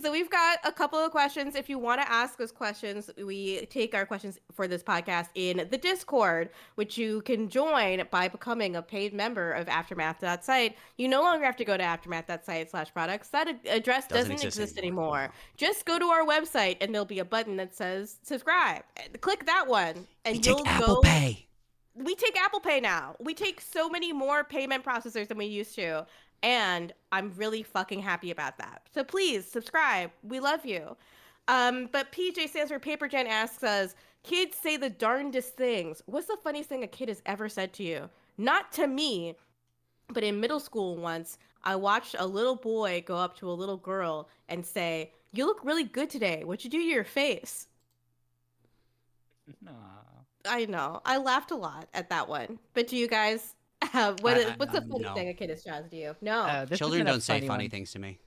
So we've got a couple of questions. If you want to ask us questions, we take our questions for this podcast in the Discord, which you can join by becoming a paid member of Aftermath.site. You no longer have to go to Aftermath.site/products. That address doesn't exist anymore. No. Just go to our website and there'll be a button that says subscribe. Click that one and We you'll take Apple go. Pay. We take Apple Pay now. We take so many more payment processors than we used to. And I'm really fucking happy about that. So please subscribe. We love you. But PJ stands for Paper Jen asks us, kids say the darndest things. What's the funniest thing a kid has ever said to you? Not to me, but in middle school once, I watched a little boy go up to a little girl and say, "You look really good today. What'd you do to your face?" Aw. I know. I laughed a lot at that one. But do you guys what's the funny no. thing a kid has said to you? No. This Children isn't a don't say funny one. things to me.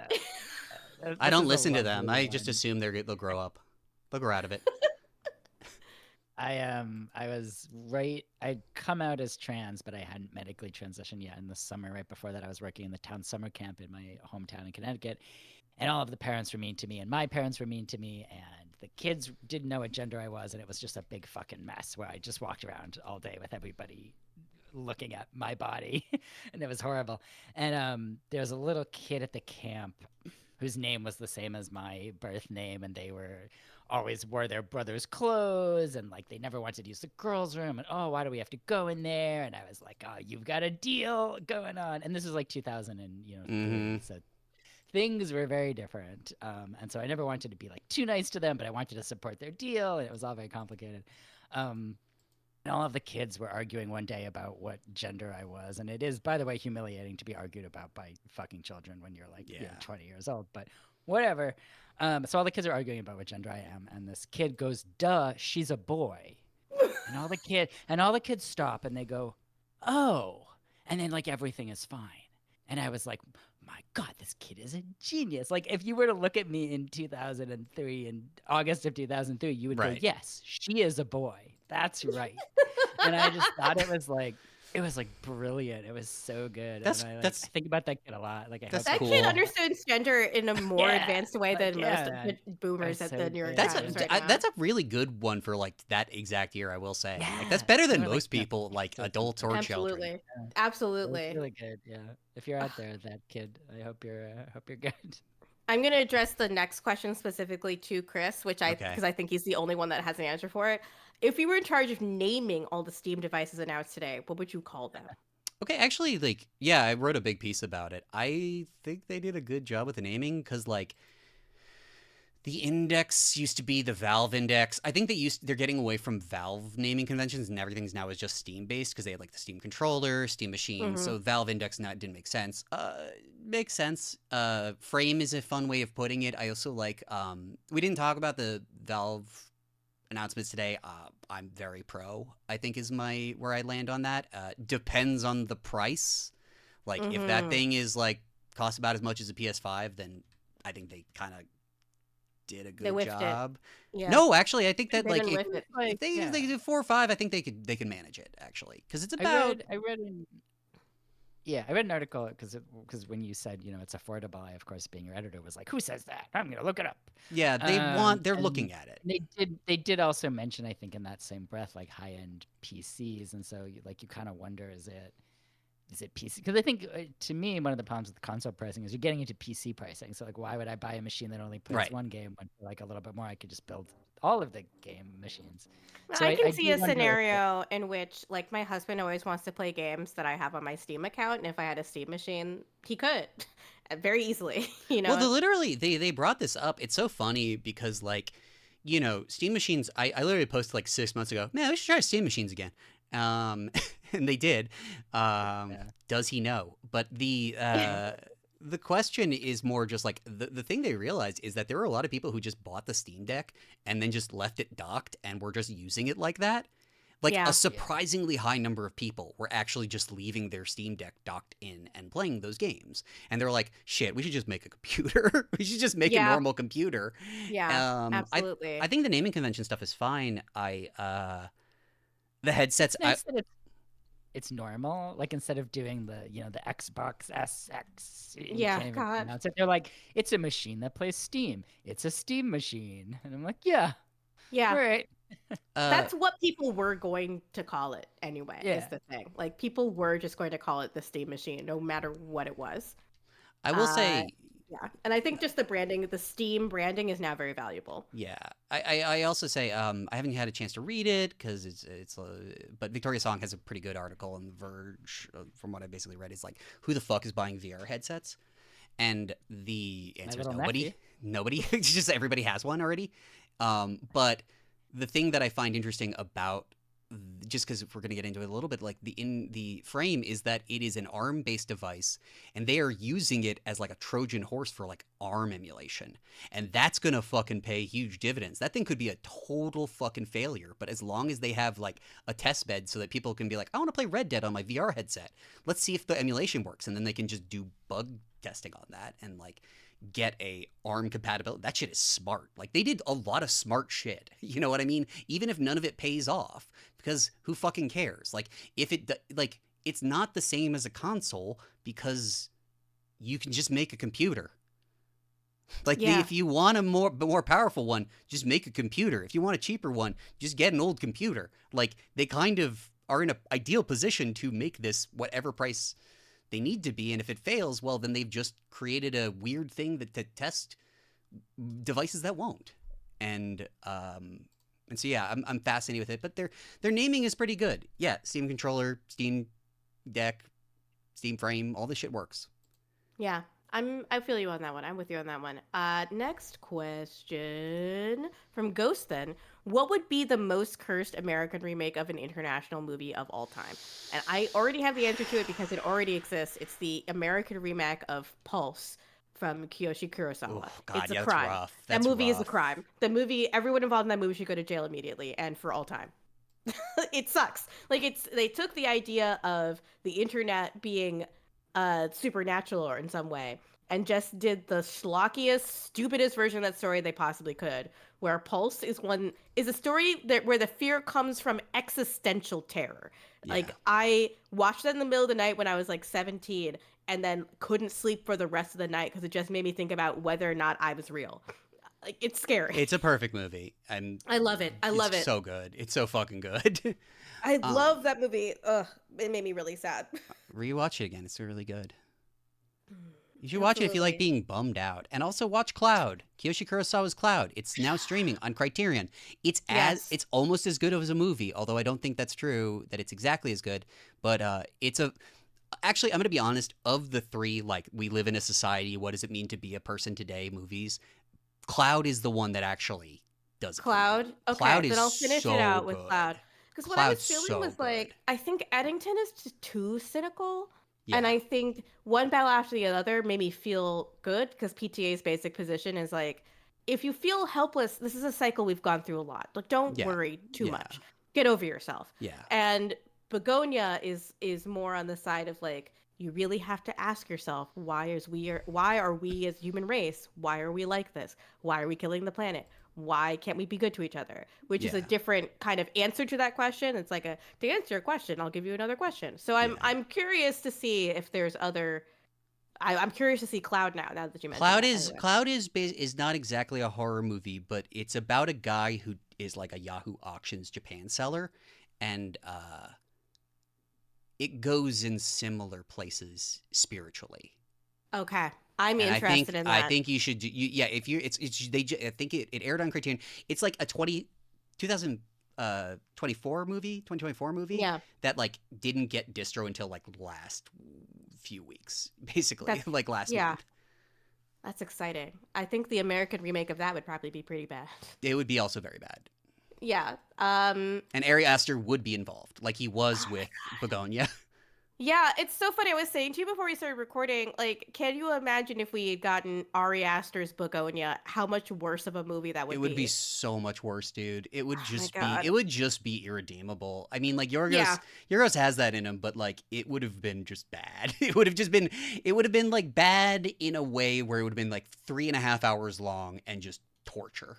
This I don't is a listen to lovely them. I just one. assume they'll grow up. They'll grow out of it. I was right. I'd come out as trans, but I hadn't medically transitioned yet. In the summer, right before that, I was working in the town summer camp in my hometown in Connecticut, and all of the parents were mean to me, and my parents were mean to me, and the kids didn't know what gender I was, and it was just a big fucking mess where I just walked around all day with everybody looking at my body, and it was horrible. And there was a little kid at the camp whose name was the same as my birth name, and they were always wore their brother's clothes, and like they never wanted to use the girls' room, and oh, why do we have to go in there? And I was like, oh, you've got a deal going on. And this was like 2003, so things were very different. And so I never wanted to be like too nice to them, but I wanted to support their deal, and it was all very complicated. And all of the kids were arguing one day about what gender I was. And it is, by the way, humiliating to be argued about by fucking children when you're like 20 years old, but whatever. So all the kids are arguing about what gender I am. And this kid goes, duh, she's a boy. And all the kids stop and they go, oh, and then like everything is fine. And I was like, my God, this kid is a genius. Like if you were to look at me in 2003, in August of 2003, you would go, yes, she is a boy. That's right. And I just thought it was like brilliant. It was so good. I think about that kid a lot. Like That's that cool. kid understands gender in a more advanced way than most of the boomers at the New York Times right now. That's a really good one for like that exact year, I will say. Like, that's better than most people, like adults or children. Absolutely. Really good. Yeah. If you're out there, that kid, I hope you're good. I'm going to address the next question specifically to Chris, because I think he's the only one that has an answer for it. If you were in charge of naming all the Steam devices announced today, what would you call them? Okay, actually, like, yeah, I wrote a big piece about it. I think they did a good job with the naming because, like, the index used to be the Valve index. I think they're getting away from Valve naming conventions and everything's now is just Steam based because they had like the Steam controller, Steam machine. So Valve index now didn't make sense. Makes sense. Frame is a fun way of putting it. I also like we didn't talk about the Valve announcements today. I'm very pro, I think is where I land on that. Depends on the price. Like if that thing is like costs about as much as a PS5, then I think they kind of did a good job. Yeah. No, actually, I think that they if they do 4 or 5, I think they can manage it actually because it's about. I read an article because when you said it's affordable, I of course being your editor was like, who says that? I'm gonna look it up. Yeah, they're looking at it. They did also mention, I think, in that same breath, like high end PCs, and so you kind of wonder, is it PC? Because I think to me one of the problems with console pricing is you're getting into PC pricing. So like, why would I buy a machine that only plays one game when for like a little bit more I could just build all of the game machines? So I can see a scenario in which like my husband always wants to play games that I have on my Steam account, and if I had a Steam machine, he could very easily. Well, they brought this up. It's so funny because like, Steam machines. I literally posted like 6 months ago. Man, we should try Steam machines again. And they did. Does he know? But the question is more just like the thing they realized is that there were a lot of people who just bought the Steam Deck and then just left it docked and were just using it like that. Like a surprisingly high number of people were actually just leaving their Steam Deck docked in and playing those games. And they're like, shit, we should just make a computer. We should just make a normal computer. Yeah, absolutely. I think the naming convention stuff is fine. The headsets. it's normal. Like instead of doing the the Xbox SX, you Yeah, can't even God. pronounce it. They're like, it's a machine that plays Steam. It's a Steam machine, and I'm like, yeah, Yeah. right, Uh, That's what people were going to call it anyway, is yeah. the thing. Like, people were just going to call it the Steam machine, no matter what it was. I will Uh, say, yeah. And I think just the branding, the Steam branding is now very valuable. yeah. I also say I haven't had a chance to read it because but Victoria Song has a pretty good article on The Verge. From what I basically read, is like, who the fuck is buying VR headsets? And the My answer is little nobody. nephew. Nobody. It's just everybody has one already. But the thing that I find interesting about, just because if we're going to get into it a little bit, like the frame, is that it is an ARM based device, and they are using it as like a Trojan horse for like ARM emulation, and that's going to fucking pay huge dividends. That thing could be a total fucking failure, but as long as they have like a test bed so that people can be like, I want to play Red Dead on my VR headset, let's see if the emulation works, and then they can just do bug testing on that and like get a ARM compatibility. That shit is smart. Like, they did a lot of smart shit. You know what I mean? Even if none of it pays off, because who fucking cares? Like, if it like, it's not the same as a console because you can just make a computer. Like, Yeah. if you want a more powerful one, just make a computer. If you want a cheaper one, just get an old computer. Like, they kind of are in an ideal position to make this whatever price they need to be, and if it fails, well, then they've just created a weird thing that to test devices that won't. And so yeah, I'm fascinated with it. But their naming is pretty good. Yeah, Steam controller, Steam Deck, Steam Frame, all this shit works. Yeah. I feel you on that one. I'm with you on that one. Next question from Ghost then. What would be the most cursed American remake of an international movie of all time? And I already have the answer to it because it already exists. It's the American remake of Pulse from Kiyoshi Kurosawa. Oh God, It's a yeah, that's crime. rough. That That's movie is a rough. crime. The movie, everyone involved in that movie should go to jail immediately and for all time. It sucks. Like, they took the idea of the internet being supernatural or in some way and just did the schlockiest, stupidest version of that story they possibly could, where Pulse is a story where the fear comes from existential terror. Yeah. Like, I watched that in the middle of the night when I was like 17 and then couldn't sleep for the rest of the night because it just made me think about whether or not I was real. Like, it's scary. It's a perfect movie. I love it. I love it's it. so good. It's so fucking good. I love that movie. Ugh, it made me really sad. Rewatch it again. It's really good. You should watch it if you like Absolutely. being bummed out. And also watch Cloud. Kiyoshi Kurosawa's Cloud. It's now streaming on Criterion. Yes. It's almost as good as a movie, although I don't think that's true that it's exactly as good. But actually, I'm going to be honest, of the three, like, We Live in a Society, What Does It Mean to Be a Person Today movies, Cloud is the one that actually does it for me. Cloud. Okay, Cloud then is I'll finish so it out with good. Cloud. Because what I was Cloud's feeling so was good. like, I think Eddington is just too cynical. Yeah. And I think one battle after the other made me feel good because PTA's basic position is like, if you feel helpless, this is a cycle we've gone through a lot. Like, don't Yeah. worry too Yeah. much. Get over yourself. Yeah. And Begonia is more on the side of like, you really have to ask yourself, why are we as human race? Why are we like this? Why are we killing the planet? Why can't we be good to each other? Which is a Yeah. different kind of answer to that question. It's like, to answer your question, I'll give you another question. So Yeah. I'm curious to see if there's other. I'm curious to see Cloud now. Now that you mentioned Cloud that, is anyway. Cloud is not exactly a horror movie, but it's about a guy who is like a Yahoo Auctions Japan seller, and it goes in similar places spiritually. Okay, I'm And interested in that. I think you should yeah, if you it's I think it aired on Criterion. It's like a 2024 movie, 2024 movie Yeah, that like didn't get distro until like last few weeks, basically, That's- like last yeah. month. that's exciting. I think the American remake of that would probably be pretty bad. It would be also very bad. Yeah. And Ari Aster would be involved, like he was Oh my with Begonia. Yeah, it's so funny. I was saying to you before we started recording, like, can you imagine if we had gotten Ari Aster's Begonia, how much worse of a movie that would It be? would be so much worse, dude. It would Oh my just God. it would just be irredeemable. I mean, like Yeah. Yorgos has that in him, but like it would have been just bad. It would have been like bad in a way where it would have been like 3.5 hours long and just torture.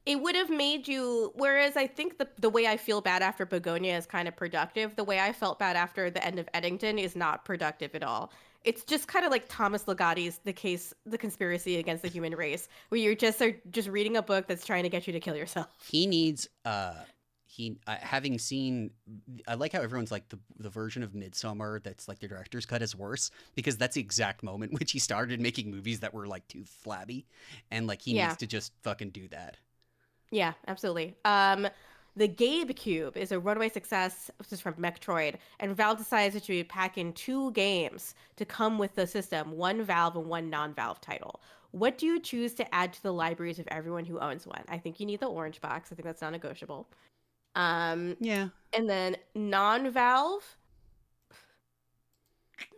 it would have made you, whereas I think the way I feel bad after Begonia is kind of productive, the way I felt bad after the end of Eddington is not productive at all. It's just kind of like Thomas Ligotti's The Conspiracy Against the Human Race, where you're just reading a book that's trying to get you to kill yourself. He needs having seen, I like how everyone's like the version of Midsummer that's like the director's cut is worse, because that's the exact moment which he started making movies that were like too flabby, and like he Yeah. needs to just fucking do that. Yeah, absolutely. The Gabe Cube is a runaway success. This is from Metroid, and Valve decides to pack in 2 games to come with the system, one Valve and one non-Valve title. What do you choose to add to the libraries of everyone who owns one? I think you need the orange box. I think that's non-negotiable. Yeah. And then non-Valve,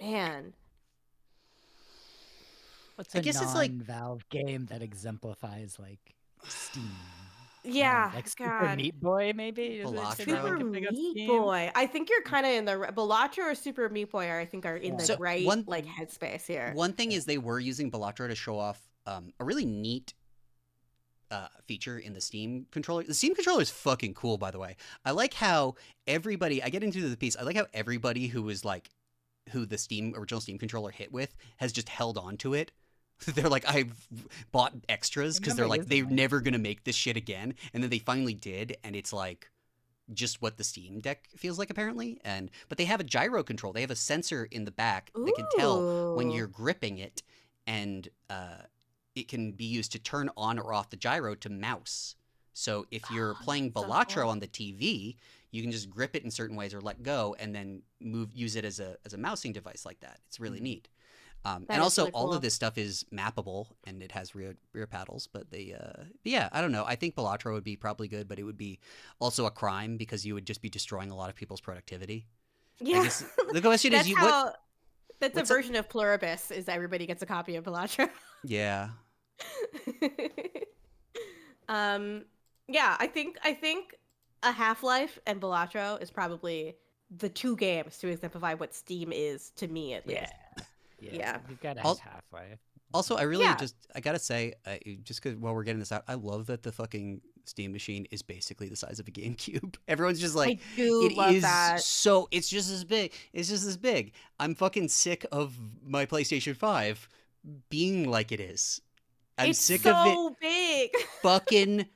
man. What's I a guess it's like- non-Valve game that exemplifies like Steam? Yeah, Like Super God. Meat Boy, maybe? Is it Balatro. something that we Super could pick on Meat Steam? Boy. I think you're kind of in the Balatro or Super Meat Boy are, I think, are in the So, right one- like headspace here. One thing is they were using Balatro to show off a really neat feature in the Steam controller. The Steam controller is fucking cool, by the way. I like how everybody, I get into the piece, I like how everybody who was like, who the original Steam controller hit with has just held on to it. They're like, I've bought extras because they're remember like, they're using that. never going to make this shit again. And then they finally did. And it's like just what the Steam Deck feels like apparently. But they have a gyro control. They have a sensor in the back that can tell when Ooh. you're gripping it, and it can be used to turn on or off the gyro to mouse. So if you're playing that's so Balatro cool. on the TV, you can just grip it in certain ways or let go and then use it as a mousing device like that. It's really neat. That And is also really all cool. of this stuff is mappable and it has rear paddles, but yeah, I don't know. I think Balatro would be probably good, but it would be also a crime because you would just be destroying a lot of people's productivity. Yeah. guess the question is, that's a what's a- version of Pluribus is everybody gets a copy of Balatro. Yeah. Yeah, I think a Half-Life and Balatro is probably the 2 games to exemplify what Steam is to me at least. Yeah. You've got to Al- have halfway. Also, I really Yeah. I gotta say, just because while we're getting this out, I love that the fucking Steam machine is basically the size of a GameCube. Everyone's just like, I do it love is that. so, it's just as big. It's just as big. I'm fucking sick of my PlayStation 5 being like it is. I'm It's sick so of it. big. Fucking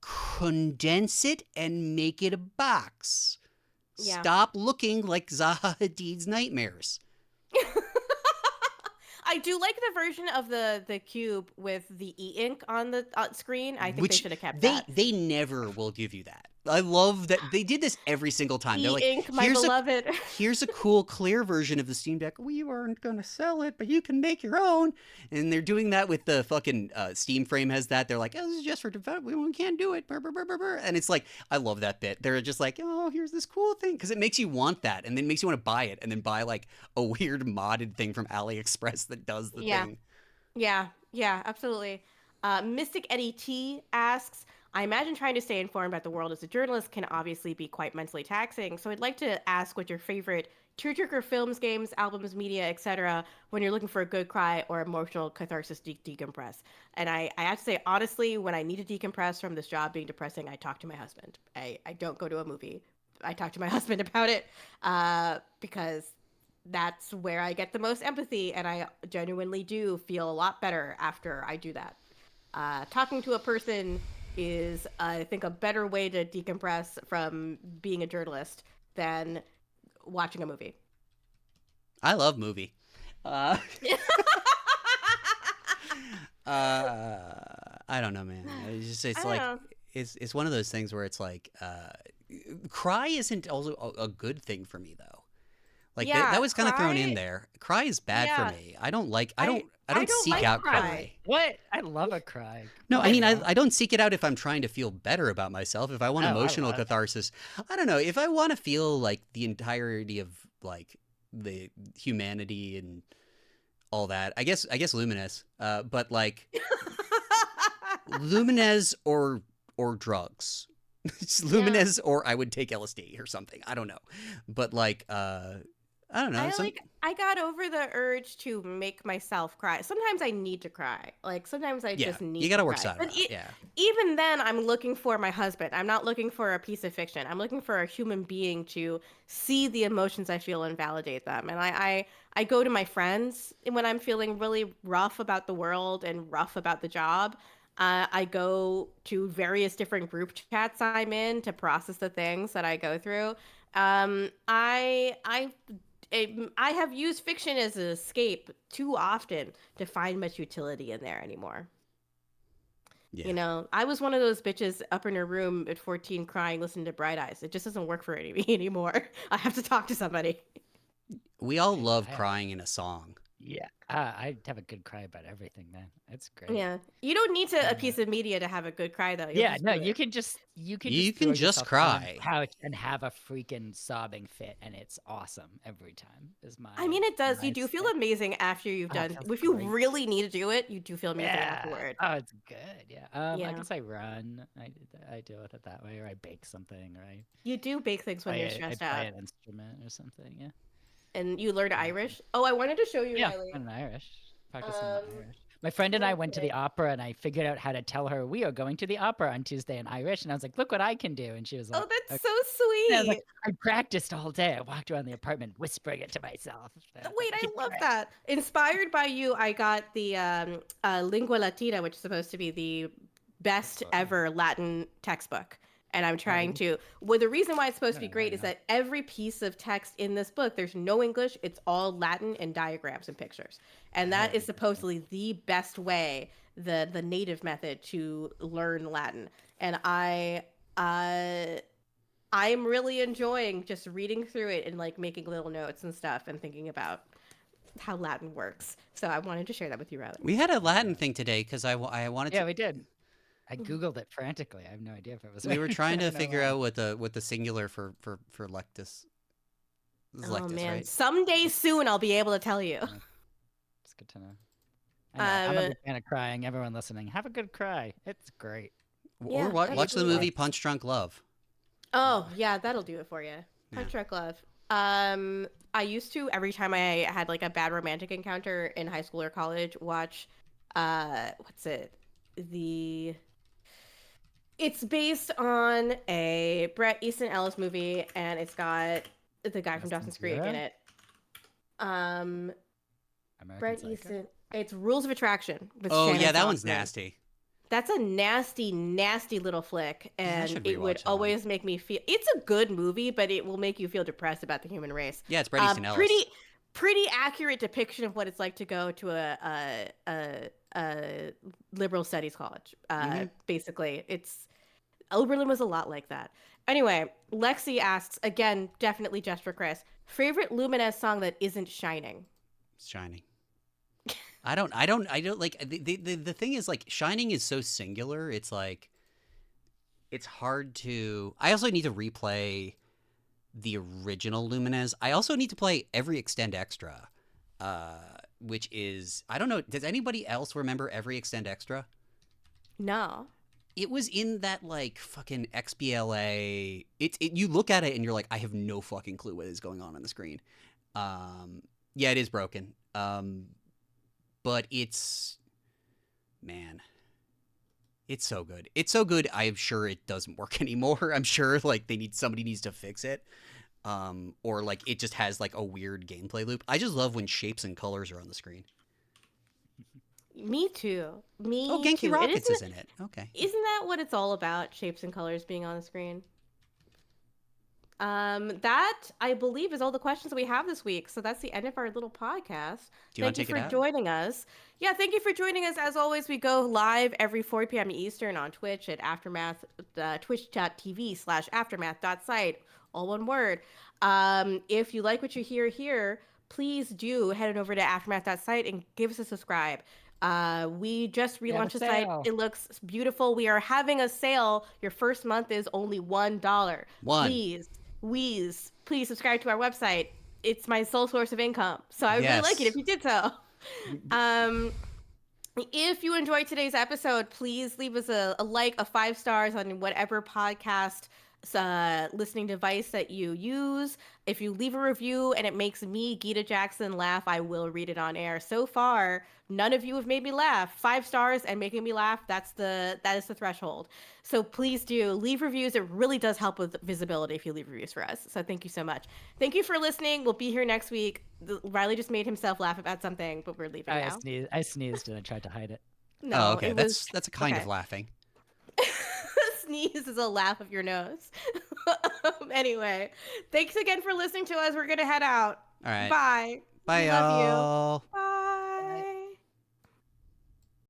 condense it and make it a box. Yeah. Stop looking like Zaha Hadid's nightmares. I do like the version of the cube with the e-ink on the screen. I think they should have kept that. They never will give you that. I love that they did this every single time. They're like, E-ink, my beloved. here's a cool clear version of the Steam Deck. We weren't gonna sell it, but you can make your own. And they're doing that with the fucking Steam Frame has that. They're like, oh, this is just for development. We can't do it. Brr, brr, brr, brr, brr. And it's like, I love that bit. They're just like, oh, here's this cool thing, because it makes you want that, and then makes you want to buy it, and then buy like a weird modded thing from AliExpress that does the thing. Yeah, absolutely. Mystic Eddie T asks, I imagine trying to stay informed about the world as a journalist can obviously be quite mentally taxing. So I'd like to ask what your favorite tearjerker films, games, albums, media, etc. when you're looking for a good cry or emotional catharsis decompress. And I have to say, honestly, when I need to decompress from this job being depressing, I talk to my husband. I don't go to a movie. I talk to my husband about it because that's where I get the most empathy, and I genuinely do feel a lot better after I do that. Talking to a person is, I think, a better way to decompress from being a journalist than watching a movie. I love movie. I don't know, man. It's like know. it's one of those things where it's like cry isn't also a good thing for me though. Like Yeah, that was kind of thrown in cry- there. Cry is bad Yeah. for me. I don't like. I I don't don't seek like out cry. cry. What? I love a cry. No, I mean don't. I don't seek it out if I'm trying to feel better about myself. If I want Oh, I emotional love it. catharsis, I don't know. If I want to feel like the entirety of like the humanity and all that, I guess Lumines. But like Lumines or drugs. It's Lumines or I would take LSD or something. I don't know. But like I don't know. I got over the urge to make myself cry. Sometimes I need to cry. Like sometimes I Yeah, just need you to gotta work cry. side But out. Yeah. even then, I'm looking for my husband. I'm not looking for a piece of fiction. I'm looking for a human being to see the emotions I feel and validate them. And I go to my friends when I'm feeling really rough about the world and rough about the job. I go to various different group chats I'm in to process the things that I go through. I have used fiction as an escape too often to find much utility in there anymore. Yeah. You know, I was one of those bitches up in her room at 14 crying, listening to Bright Eyes. It just doesn't work for me anymore. I have to talk to somebody. We all love I- crying in a song. Yeah, I have a good cry about everything, man. It's great. Yeah. You don't need a piece of media to have a good cry, though. You'll Yeah, just no, do you it. can just You throw can just yourself down on the cry. couch and have a freaking sobbing fit, and it's awesome every time. Is my I mean, it does. You my do feel step. amazing after you've Oh, it done. feels If you great. really need to do it, you do feel amazing Yeah. afterward. Oh, it's good. Yeah. I Yeah. guess I run. I deal with it that way, or I bake something, or You do bake things when you're stressed I play out. an instrument or something. Yeah. And you learn Yeah. Irish. Oh, I wanted to show you, Yeah, Riley. I'm Irish. Practicing my Um, Irish. My friend and I went to okay. the opera, and I figured out how to tell her we are going to the opera on Tuesday in Irish. And I was like, "Look what I can do!" And she was like, Oh, that's "Okay." so And I was like, sweet. "I practiced all day. I walked around the apartment whispering it to myself." And I was Wait, like, I "Keep love trying." that. Inspired by you, I got the Lingua Latina, which is supposed to be the best Oh, ever Latin textbook. And I'm trying really? to. Well, the reason why it's supposed to be No, great is that every piece of text in this book, there's no English. It's all Latin and diagrams and pictures. And that is Very cool. supposedly the best way, the native method to learn Latin. And I'm really enjoying just reading through it and like making little notes and stuff and thinking about how Latin works. So I wanted to share that with you, Riley. We had a Latin thing today because I wanted Yeah, to. we did. I googled it frantically. I have no idea if it was. We were right. trying I to don't know figure why. out what the singular for lectus. This is Oh lectus, man, right? someday soon I'll be able to tell you. It's good to know. Anyway, I'm a Um, big fan of crying. Everyone listening, have a good cry. It's great. Or yeah, watch the absolutely. movie Punch Drunk Love. Oh yeah, that'll do it for you. Punch Yeah. Drunk Love. I used to every time I had like a bad romantic encounter in high school or college, watch, what's it? The It's based on a Bret Easton Ellis movie, and it's got the guy from Less than Dawson's Creek in zero? it. Um, American Bret Psycho. Easton. It's Rules of Attraction with Oh Shannon yeah, that one's Thompson. nasty. That's a nasty, nasty little flick, Yeah, I and should it would rewatch that one. always make me feel. It's a good movie, but it will make you feel depressed about the human race. Yeah, it's Bret Easton Ellis. Pretty accurate depiction of what it's like to go to a liberal studies college. Basically, Oberlin was a lot like that. Anyway, Lexi asks again, definitely just for Chris. Favorite Lumines song that isn't Shining? It's Shining. I don't like the thing is like Shining is so singular. It's like it's hard to. I also need to replay the original Lumines. I also need to play every Extend Extra, which is I don't know. Does anybody else remember every Extend Extra? No. It was in that like fucking XBLA. You look at it and you're like, I have no fucking clue what is going on the screen. Yeah, it is broken. But it's man, it's so good. It's so good. I'm sure it doesn't work anymore. I'm sure like somebody needs to fix it. Or like it just has like a weird gameplay loop. I just love when shapes and colors are on the screen. Me too. Me Oh, Genki too. Rockets is in it. Okay. Isn't that what it's all about? Shapes and colors being on the screen. That I believe is all the questions we have this week. So that's the end of our little podcast. Do you want to take Thank you it for out? joining us. Yeah, thank you for joining us. As always, we go live every 4 p.m. Eastern on Twitch at Aftermath, twitch.tv/aftermath.site, all one word. If you like what you hear here, please do head on over to aftermath.site and give us a subscribe. We just We have a relaunched the site. sale. It looks beautiful. We are having a sale. Your first month is only $1. Please subscribe to our website. It's my sole source of income. So I would really like it Yes. if you did so. If you enjoyed today's episode, please leave us a like, a 5 stars on whatever podcast listening device that you use. If you leave a review and it makes me, Gita Jackson, laugh, I will read it on air. So far, none of you have made me laugh. 5 stars and making me laugh, that is the threshold. So please do leave reviews. It really does help with visibility if you leave reviews for us. So thank you so much. Thank you for listening. We'll be here next week. Riley just made himself laugh about something, but we're leaving now. I sneezed and I tried to hide it. No, okay. it was That's a kind of laughing. Sneeze is a laugh of your nose. Anyway, thanks again for listening to us. We're gonna head out. All right. Bye. Bye, We love you. y'all.